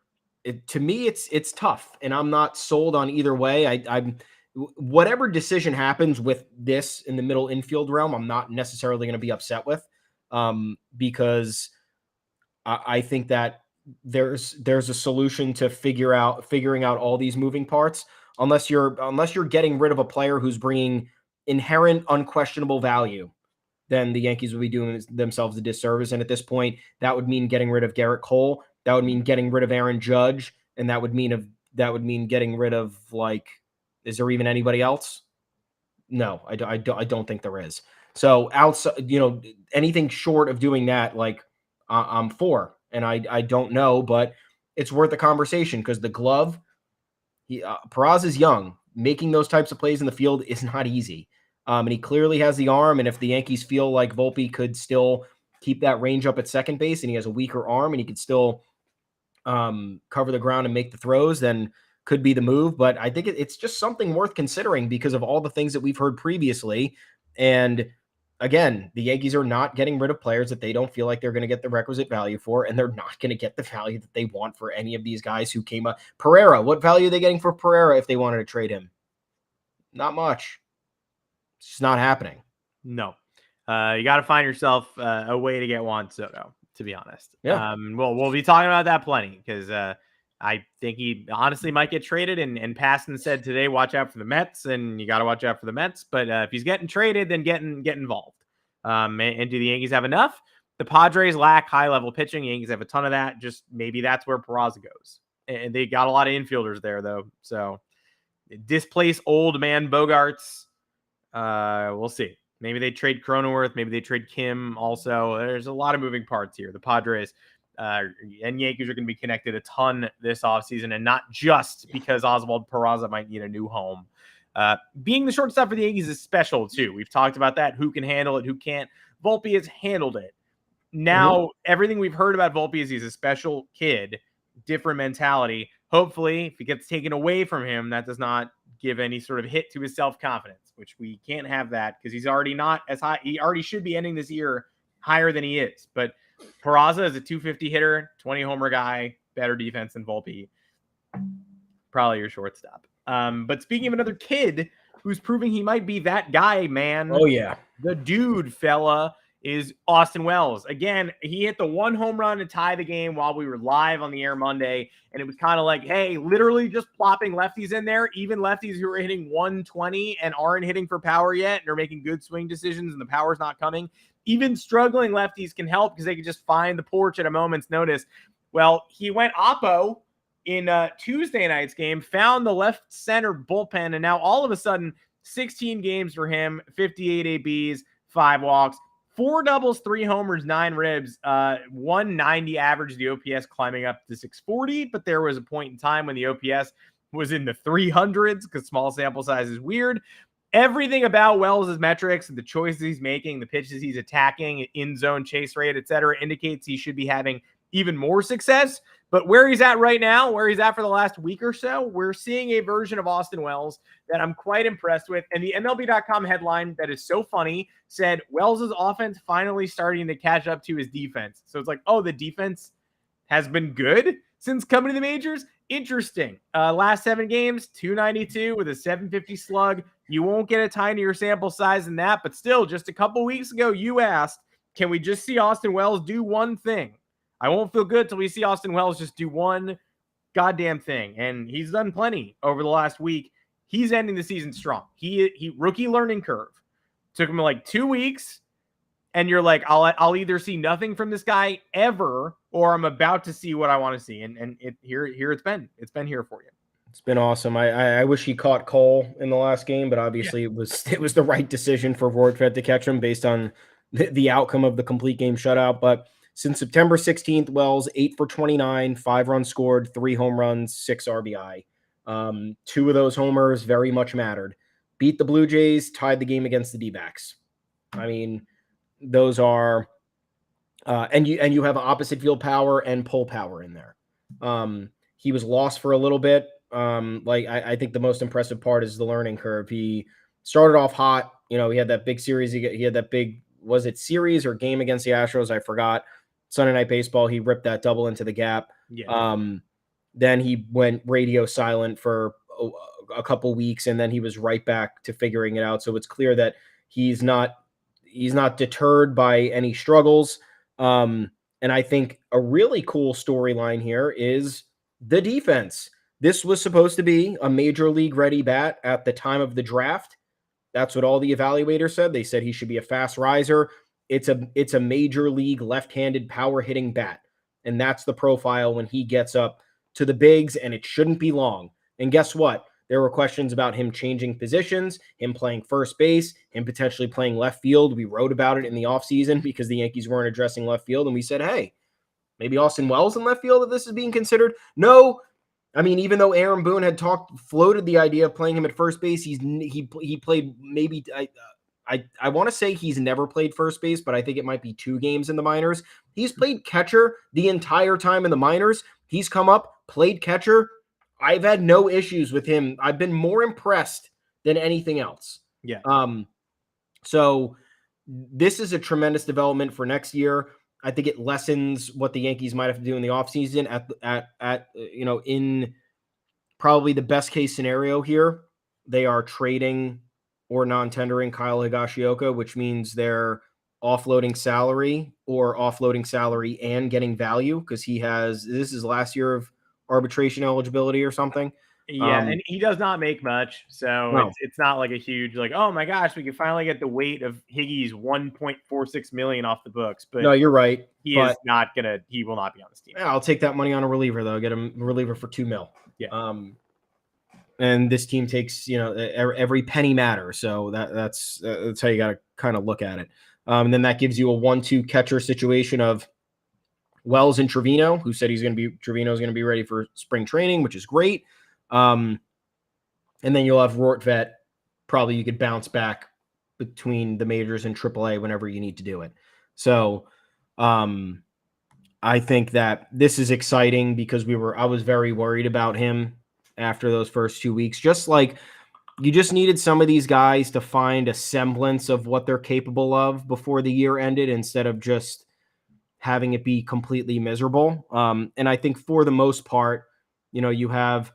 To me, it's tough, and I'm not sold on either way. I'm whatever decision happens with this in the middle infield realm, I'm not necessarily going to be upset with, because I think that there's a solution to figuring out all these moving parts. Unless you're getting rid of a player who's bringing inherent unquestionable value, then the Yankees would be doing themselves a disservice. And at this point, that would mean getting rid of Garrett Cole. That would mean getting rid of Aaron Judge. And that would mean getting rid of, is there even anybody else? No, I don't think there is. So outside, anything short of doing that, I'm for. And I don't know, but it's worth a conversation because the glove, Peraza is young. Making those types of plays in the field is not easy. And he clearly has the arm. And if the Yankees feel like Volpe could still keep that range up at second base and he has a weaker arm and he can still cover the ground and make the throws, then could be the move. But I think it's just something worth considering because of all the things that we've heard previously. And again, the Yankees are not getting rid of players that they don't feel like they're going to get the requisite value for, and they're not going to get the value that they want for any of these guys who came up. Pereira, what value are they getting for Pereira if they wanted to trade him? Not much. It's just not happening. No. You got to find yourself a way to get Juan Soto, to be honest. Yeah. We'll be talking about that plenty because I think he honestly might get traded. And Paston said today, watch out for the Mets, and you got to watch out for the Mets. But if he's getting traded, then get involved. And do the Yankees have enough? The Padres lack high-level pitching. Yankees have a ton of that. Just maybe that's where Peraza goes. And they got a lot of infielders there, though. So displace old man Bogarts. We'll see. Maybe they trade Cronenworth. Maybe they trade Kim also. There's a lot of moving parts here. The Padres and Yankees are going to be connected a ton this offseason, and not just because Oswald Peraza might need a new home. Being the shortstop for the Yankees is special, too. We've talked about that. Who can handle it? Who can't? Volpe has handled it. Now, everything we've heard about Volpe is he's a special kid, different mentality. Hopefully, if it gets taken away from him, that does not give any sort of hit to his self-confidence, which we can't have that because he's already not as high. He already should be ending this year higher than he is. But Peraza is a 250 hitter, 20 homer guy, better defense than Volpe. Probably your shortstop. But speaking of another kid who's proving he might be that guy, man. Oh, yeah. The dude, fella, is Austin Wells. Again, he hit the one home run to tie the game while we were live on the air Monday. And it was kind of like, hey, literally just plopping lefties in there, even lefties who are hitting 120 and aren't hitting for power yet and are making good swing decisions and the power's not coming. Even struggling lefties can help because they can just find the porch at a moment's notice. Well, he went oppo in Tuesday night's game, found the left center bullpen, and now all of a sudden, 16 games for him, 58 ABs, 5 walks, 4 doubles, 3 homers, 9 ribs, 190 average, the OPS climbing up to 640, but there was a point in time when the OPS was in the 300s because small sample size is weird. Everything about Wells' metrics, the choices he's making, the pitches he's attacking, in-zone chase rate, etc., indicates he should be having even more success. But where he's at right now, where he's at for the last week or so, we're seeing a version of Austin Wells that I'm quite impressed with. And the MLB.com headline that is so funny said, Wells' offense finally starting to catch up to his defense. So it's like, oh, the defense has been good since coming to the majors? Interesting. Last 7 games, 292 with a 750 slug. You won't get a tinier sample size than that, but still, just a couple weeks ago, you asked, can we just see Austin Wells do one thing? I won't feel good till we see Austin Wells just do one goddamn thing. And he's done plenty over the last week. He's ending the season strong. He rookie learning curve. Took him like 2 weeks. And you're like, I'll either see nothing from this guy ever, or I'm about to see what I want to see. And here it's been. It's been here for you. It's been awesome. I wish he caught Cole in the last game, but obviously it was the right decision for Vortfed to catch him based on the outcome of the complete game shutout. But since September 16th, Wells 8 for 29, 5 runs scored, 3 home runs, 6 RBI. 2 of those homers very much mattered. Beat the Blue Jays, tied the game against the D-backs. I mean, those are and you have opposite field power and pull power in there. He was lost for a little bit. I think the most impressive part is the learning curve. He started off hot. You know, he had that big series. He had that big, was it series or game against the Astros? I forgot. Sunday Night Baseball. He ripped that double into the gap. Yeah. Then he went radio silent for a couple weeks, and then he was right back to figuring it out. So it's clear that he's not deterred by any struggles. And I think a really cool storyline here is the defense. This was supposed to be a major league ready bat at the time of the draft. That's what all the evaluators said. They said he should be a fast riser. It's a major league left-handed power hitting bat. And that's the profile when he gets up to the bigs, and it shouldn't be long. And guess what? There were questions about him changing positions, him playing first base, him potentially playing left field. We wrote about it in the offseason because the Yankees weren't addressing left field. And we said, hey, maybe Austin Wells in left field if this is being considered. No. I mean, even though Aaron Boone had floated the idea of playing him at first base, he played maybe I want to say he's never played first base, but I think it might be 2 games in the minors. He's played catcher the entire time in the minors. He's come up, played catcher. I've had no issues with him. I've been more impressed than anything else. Yeah. So this is a tremendous development for next year. I think it lessens what the Yankees might have to do in the offseason at in probably the best case scenario here. They are trading or non-tendering Kyle Higashioka, which means they're offloading salary and getting value because this is his last year of arbitration eligibility or something. Yeah, and he does not make much, so No. it's not like a huge oh my gosh, we can finally get the weight of Higgy's $1.46 million off the books. But no, you're right. He will not be on this team. Yeah, I'll take that money on a reliever though. Get him a reliever for $2 million. Yeah. And this team takes every penny matters. So that's how you got to kind of look at it. And then that gives you a 1-2 catcher situation of Wells and Trevino, who said Trevino's going to be ready for spring training, which is great. And then you'll have Rortvet. Probably you could bounce back between the majors and AAA whenever you need to do it. So I think that this is exciting because I was very worried about him after those first 2 weeks. Just like you just needed some of these guys to find a semblance of what they're capable of before the year ended instead of just having it be completely miserable. And I think for the most part, you have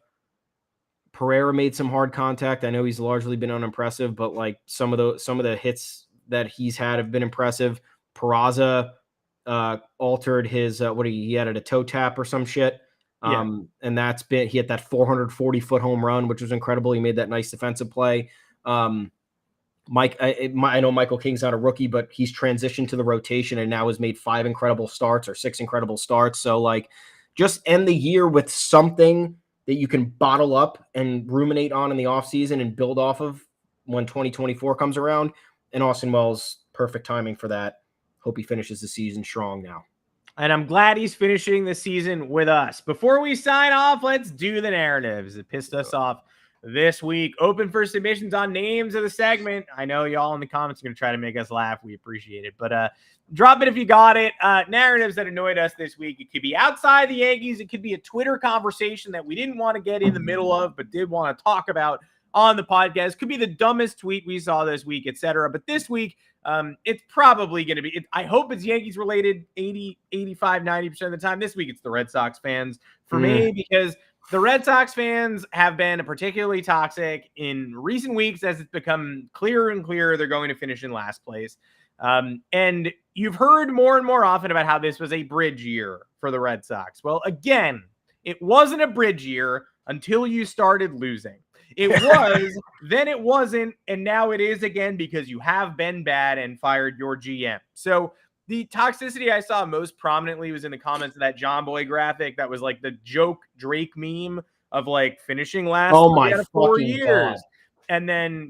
Pereira made some hard contact. I know he's largely been unimpressive, but like some of the hits that he's had have been impressive. Peraza altered his he had a toe tap or some shit. And he hit that 440-foot home run, which was incredible. He made that nice defensive play. I know Michael King's not a rookie, but he's transitioned to the rotation and now has made 6 incredible starts. So like just end the year with something that you can bottle up and ruminate on in the offseason and build off of when 2024 comes around. And Austin Wells, perfect timing for that. Hope he finishes the season strong now. And I'm glad he's finishing the season with us. Before we sign off, let's do the narratives. It pissed us off this week. Open for submissions on names of the segment. I know y'all in the comments are going to try to make us laugh. We appreciate it. But drop it if you got it. Narratives that annoyed us this week. It could be outside the Yankees. It could be a Twitter conversation that we didn't want to get in the middle of, but did want to talk about on the podcast. Could be the dumbest tweet we saw this week, etc. But this week, it's probably going to be, I hope it's Yankees related 80, 85, 90% of the time. This week, it's the Red Sox fans for me, because the Red Sox fans have been particularly toxic in recent weeks as it's become clearer and clearer they're going to finish in last place. And you've heard more and more often about how this was a bridge year for the Red Sox. Well, again, it wasn't a bridge year until you started losing. It was, then it wasn't, and now it is again because you have been bad and fired your GM. So the toxicity I saw most prominently was in the comments of that John Boy graphic that was like the joke Drake meme of like finishing last out of 4 years. God. And then,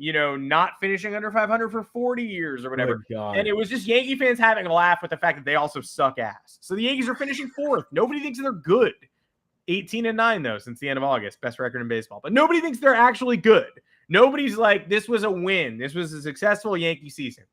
not finishing under 500 for 40 years or whatever. And it was just Yankee fans having a laugh with the fact that they also suck ass. So the Yankees are finishing 4th. Nobody thinks they're good. 18-9 though since the end of August, best record in baseball. But nobody thinks they're actually good. Nobody's like, this was a win. This was a successful Yankee season.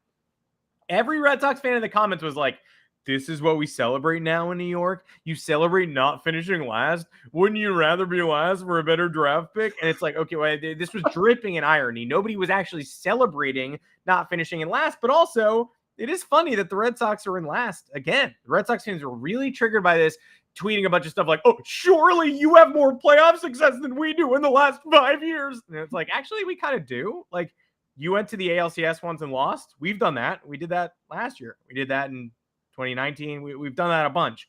Every Red Sox fan in the comments was like, this is what we celebrate now in New York. You celebrate not finishing last. Wouldn't you rather be last for a better draft pick? And it's like, okay, well, this was dripping in irony. Nobody was actually celebrating not finishing in last, but also it is funny that the Red Sox are in last again. The Red Sox fans were really triggered by this, tweeting a bunch of stuff like, oh, surely you have more playoff success than we do in the last 5 years. And it's like, actually, we kind of do. Like, you went to the ALCS once and lost. We've done that. We did that last year. We did that in 2019. We've done that a bunch.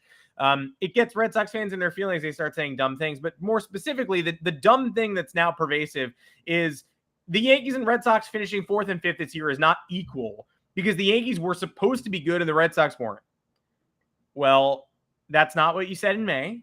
It gets Red Sox fans in their feelings. They start saying dumb things. But more specifically, the dumb thing that's now pervasive is the Yankees and Red Sox finishing 4th and 5th this year is not equal because the Yankees were supposed to be good and the Red Sox weren't. Well, that's not what you said in May.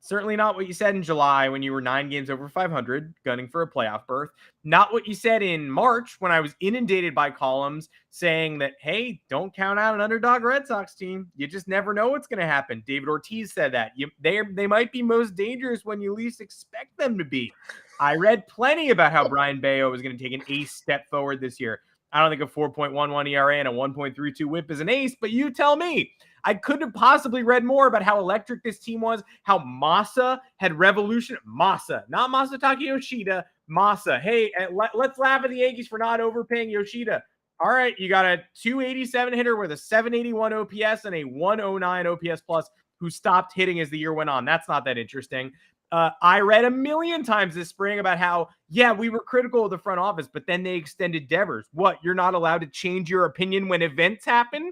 Certainly not what you said in July when you were 9 games over 500, gunning for a playoff berth. Not what you said in March when I was inundated by columns saying that, hey, don't count out an underdog Red Sox team. You just never know what's going to happen. David Ortiz said that. They might be most dangerous when you least expect them to be. I read plenty about how Brian Bayo was going to take an ace step forward this year. I don't think a 4.11 ERA and a 1.32 whip is an ace, but you tell me. I couldn't have possibly read more about how electric this team was, how Masa had revolution. Masa, not Masataka Yoshida. Masa. Hey, let's laugh at the Yankees for not overpaying Yoshida. All right, you got a 287 hitter with a 781 OPS and a 109 OPS plus who stopped hitting as the year went on. That's not that interesting. I read a million times this spring about how, yeah, we were critical of the front office, but then they extended Devers. What? You're not allowed to change your opinion when events happen?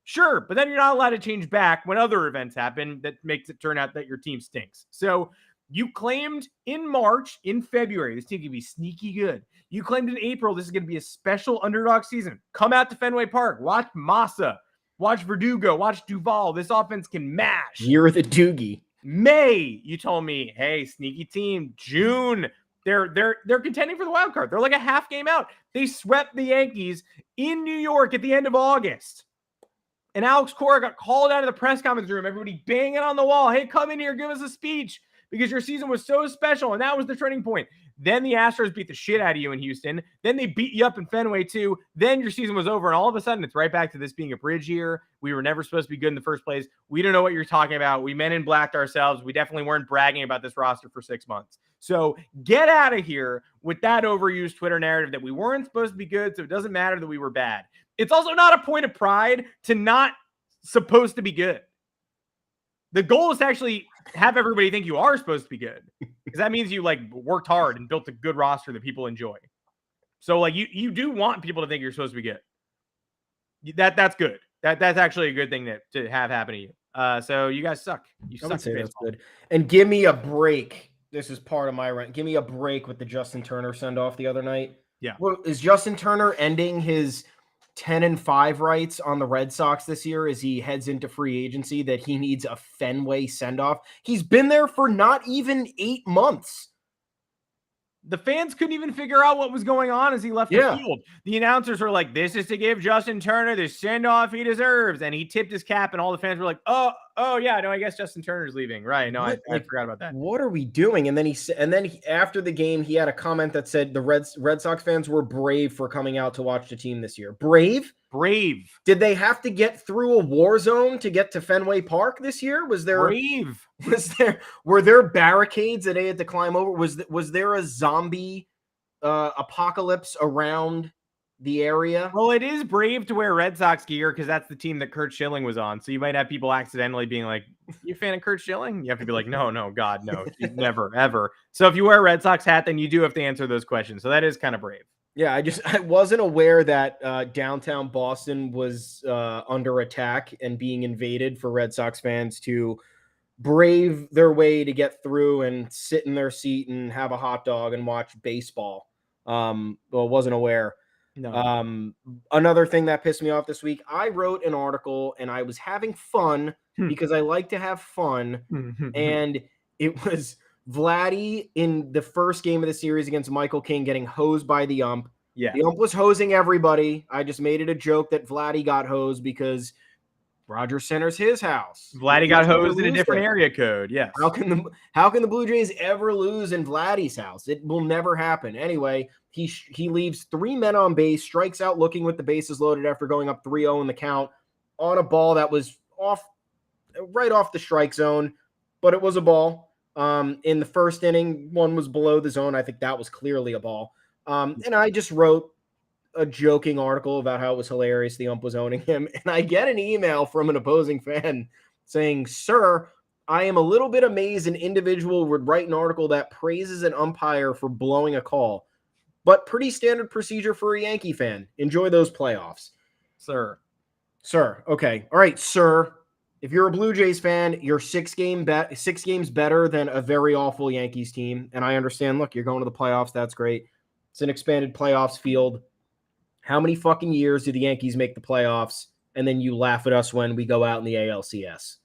Sure, but then you're not allowed to change back when other events happen that makes it turn out that your team stinks. So you claimed in March, in February, this team can be sneaky good. You claimed in April, this is going to be a special underdog season. Come out to Fenway Park. Watch Masa. Watch Verdugo. Watch Duvall. This offense can mash. You're the Doogie. May, you told me, hey, sneaky team. June, they're contending for the wild card. They're like a half game out. They swept the Yankees in New York at the end of August. And Alex Cora got called out of the press conference room. Everybody banging on the wall. Hey, come in here, give us a speech because your season was so special. And that was the turning point. Then the Astros beat the shit out of you in Houston. Then they beat you up in Fenway too. Then your season was over. And all of a sudden, it's right back to this being a bridge year. We were never supposed to be good in the first place. We don't know what you're talking about. We men in blacked ourselves. We definitely weren't bragging about this roster for 6 months. So get out of here with that overused Twitter narrative that we weren't supposed to be good. So it doesn't matter that we were bad. It's also not a point of pride to not supposed to be good. The goal is to actually have everybody think you are supposed to be good, because that means you like worked hard and built a good roster that people enjoy. So like you do want people to think you're supposed to be good. That's good. That's actually a good thing to have happen to you. So you guys suck. You suck. Say that's good. And give me a break. This is part of my rent. Give me a break with the Justin Turner send off the other night. Yeah. Well, is Justin Turner ending his 10-5 rights on the Red Sox this year as he heads into free agency that he needs a Fenway send-off? He's been there for not even 8 months. The fans couldn't even figure out what was going on as he left the field. The announcers were like, this is to give Justin Turner the send-off he deserves. And he tipped his cap, and all the fans were like, oh yeah, no, I guess Justin Turner's leaving. Right. No, I forgot about that. What are we doing? And then after the game, he had a comment that said the Red Sox fans were brave for coming out to watch the team this year. Brave? Brave. Did they have to get through a war zone to get to Fenway Park this year? Was there brave? Were there barricades that they had to climb over? Was there a zombie apocalypse around the area? Well, it is brave to wear Red Sox gear because that's the team that Curt Schilling was on. So you might have people accidentally being like, "You a fan of Curt Schilling?" You have to be like, "No, God, no, never, ever." So if you wear a Red Sox hat, then you do have to answer those questions. So that is kind of brave. Yeah, I wasn't aware that downtown Boston was under attack and being invaded for Red Sox fans to brave their way to get through and sit in their seat and have a hot dog and watch baseball. Wasn't aware. No. Another thing that pissed me off this week, I wrote an article and I was having fun because I like to have fun. And it was Vladdy in the first game of the series against Michael King getting hosed by the ump. Yeah. The ump was hosing everybody. I just made it a joke that Vladdy got hosed because Roger Center's his house. Vladdy got hosed in a different area code. Yes. How can the Blue Jays ever lose in Vladdy's house? It will never happen. Anyway, he leaves 3 men on base, strikes out looking with the bases loaded after going up 3-0 in the count on a ball that was right off the strike zone, but it was a ball. In the first inning, one was below the zone. I think that was clearly a ball. And I just wrote a joking article about how it was hilarious the ump was owning him. And I get an email from an opposing fan saying, "Sir, I am a little bit amazed an individual would write an article that praises an umpire for blowing a call, but pretty standard procedure for a Yankee fan. Enjoy those playoffs." Sir. Okay. All right, sir. If you're a Blue Jays fan, you're 6 games better than a very awful Yankees team. And I understand, look, you're going to the playoffs. That's great. It's an expanded playoffs field. How many fucking years do the Yankees make the playoffs? And then you laugh at us when we go out in the ALCS.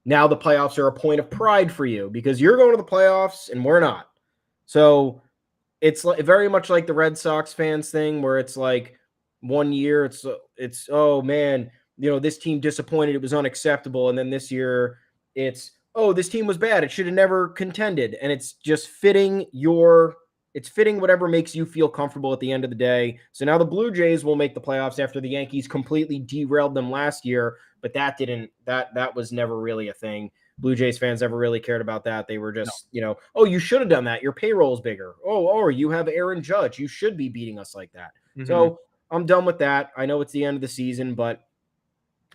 Now the playoffs are a point of pride for you because you're going to the playoffs and we're not. So it's very much like the Red Sox fans thing where it's like one year it's oh man, this team disappointed. It was unacceptable. And then this year it's, oh, this team was bad. It should have never contended. And it's just fitting your It's fitting whatever makes you feel comfortable at the end of the day. So now the Blue Jays will make the playoffs after the Yankees completely derailed them last year, but that was never really a thing. Blue Jays fans never really cared about that. They were just, oh, you should have done that. Your payroll's bigger. Oh, you have Aaron Judge. You should be beating us like that. Mm-hmm. So I'm done with that. I know it's the end of the season, but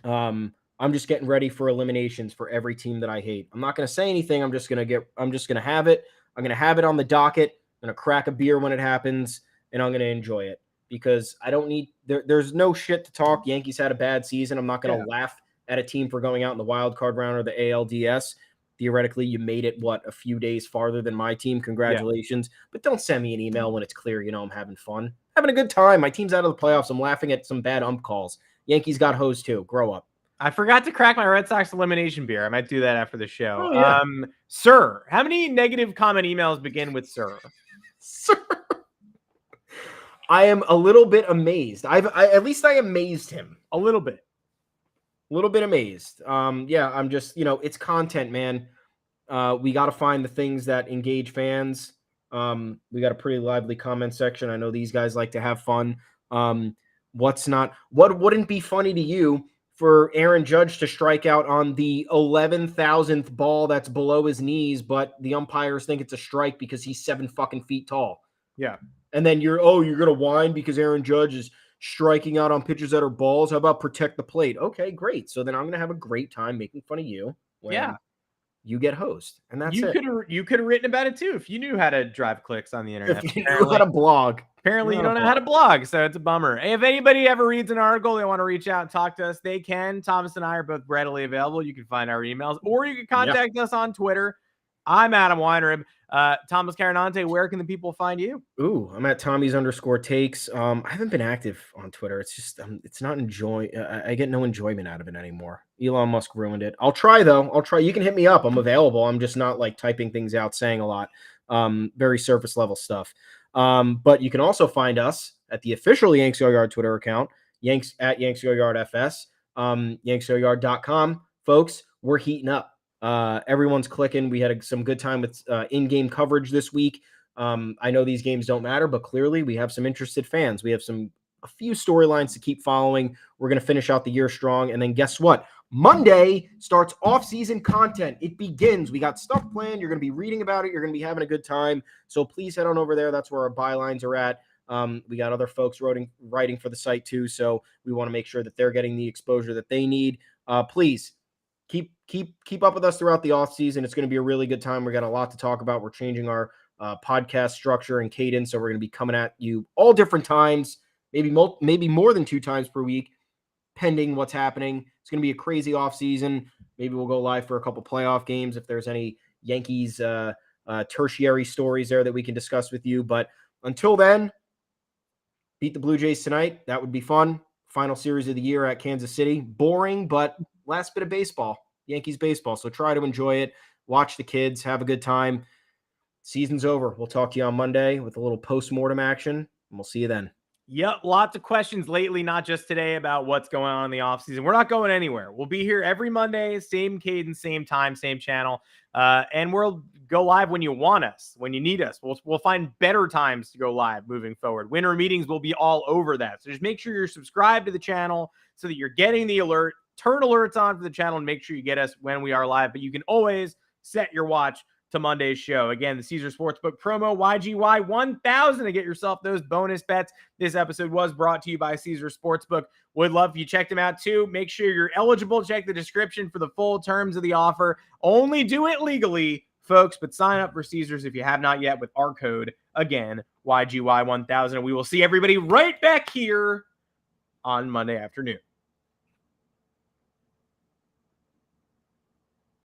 I'm just getting ready for eliminations for every team that I hate. I'm not going to say anything. I'm just going to have it. I'm going to have it on the docket. I'm going to crack a beer when it happens, and I'm going to enjoy it because I don't need there's no shit to talk. Yankees had a bad season. I'm not going to laugh at a team for going out in the wild card round or the ALDS. Theoretically, you made it, a few days farther than my team. Congratulations. Yeah. But don't send me an email when it's clear, I'm having fun. Having a good time. My team's out of the playoffs. I'm laughing at some bad ump calls. Yankees got hosed too. Grow up. I forgot to crack my Red Sox elimination beer. I might do that after the show. Oh, yeah. Sir, how many negative comment emails begin with sir? Sir. I am a little bit amazed. At least I amazed him. A little bit amazed. I'm just, it's content, man. We got to find the things that engage fans. We got a pretty lively comment section. I know these guys like to have fun. What wouldn't be funny to you for Aaron Judge to strike out on the 11,000th ball that's below his knees, but the umpires think it's a strike because he's 7 fucking feet tall. Yeah. And then you're going to whine because Aaron Judge is striking out on pitches that are balls. How about protect the plate? Okay, great. So then I'm going to have a great time making fun of you when you get host. And that's it. You could have written about it too if you knew how to drive clicks on the internet. If you knew how to blog. Apparently you don't know how to blog, so it's a bummer. If anybody ever reads an article, they want to reach out and talk to us, they can. Thomas and I are both readily available. You can find our emails, or you can contact us on Twitter. I'm Adam Weinrib. Thomas Carinante, where can the people find you? Ooh, I'm at Tommy's_takes. I haven't been active on Twitter. It's just, it's not I get no enjoyment out of it anymore. Elon Musk ruined it. I'll try though. You can hit me up. I'm available. I'm just not like typing things out, saying a lot. Very surface level stuff. But you can also find us at the official Yanks Go Yard Twitter account, at yanksgoyardfs, yanksgoyard.com. Folks, we're heating up. Everyone's clicking. We had some good time with in-game coverage this week. I know these games don't matter, but clearly we have some interested fans. We have a few storylines to keep following. We're going to finish out the year strong. And then guess what? Monday starts off-season content. It begins. We got stuff planned. You're going to be reading about it. You're going to be having a good time. So please head on over there. That's where our bylines are at. We got other folks writing for the site too. So we want to make sure that they're getting the exposure that they need. Please keep up with us throughout the off season. It's going to be a really good time. We got a lot to talk about. We're changing our podcast structure and cadence. So we're going to be coming at you all different times, maybe more than 2 times per week, pending what's happening. It's going to be a crazy off season. Maybe we'll go live for a couple playoff games if there's any Yankees tertiary stories there that we can discuss with you. But until then, beat the Blue Jays tonight. That would be fun. Final series of the year at Kansas City. Boring, but last bit of baseball, Yankees baseball. So try to enjoy it. Watch the kids. Have a good time. Season's over. We'll talk to you on Monday with a little post-mortem action, and we'll see you then. Yep, lots of questions lately, not just today, about what's going on in the offseason. We're not going anywhere. We'll be here every Monday, same cadence, same time, same channel. And we'll go live when you want us, when you need us. We'll find better times to go live moving forward. Winter meetings will be all over that. So just make sure you're subscribed to the channel so that you're getting the alert. Turn alerts on for the channel and make sure you get us when we are live. But you can always set your watch to Monday's show. Again, the Caesar Sportsbook promo YGY 1000 to get yourself those bonus bets. This episode was brought to you by Caesar Sportsbook. Would love if you checked them out too. Make sure you're eligible. Check the description for the full terms of the offer. Only do it legally, folks, but sign up for Caesars if you have not yet with our code, again, YGY 1000. And we will see everybody right back here on Monday afternoon.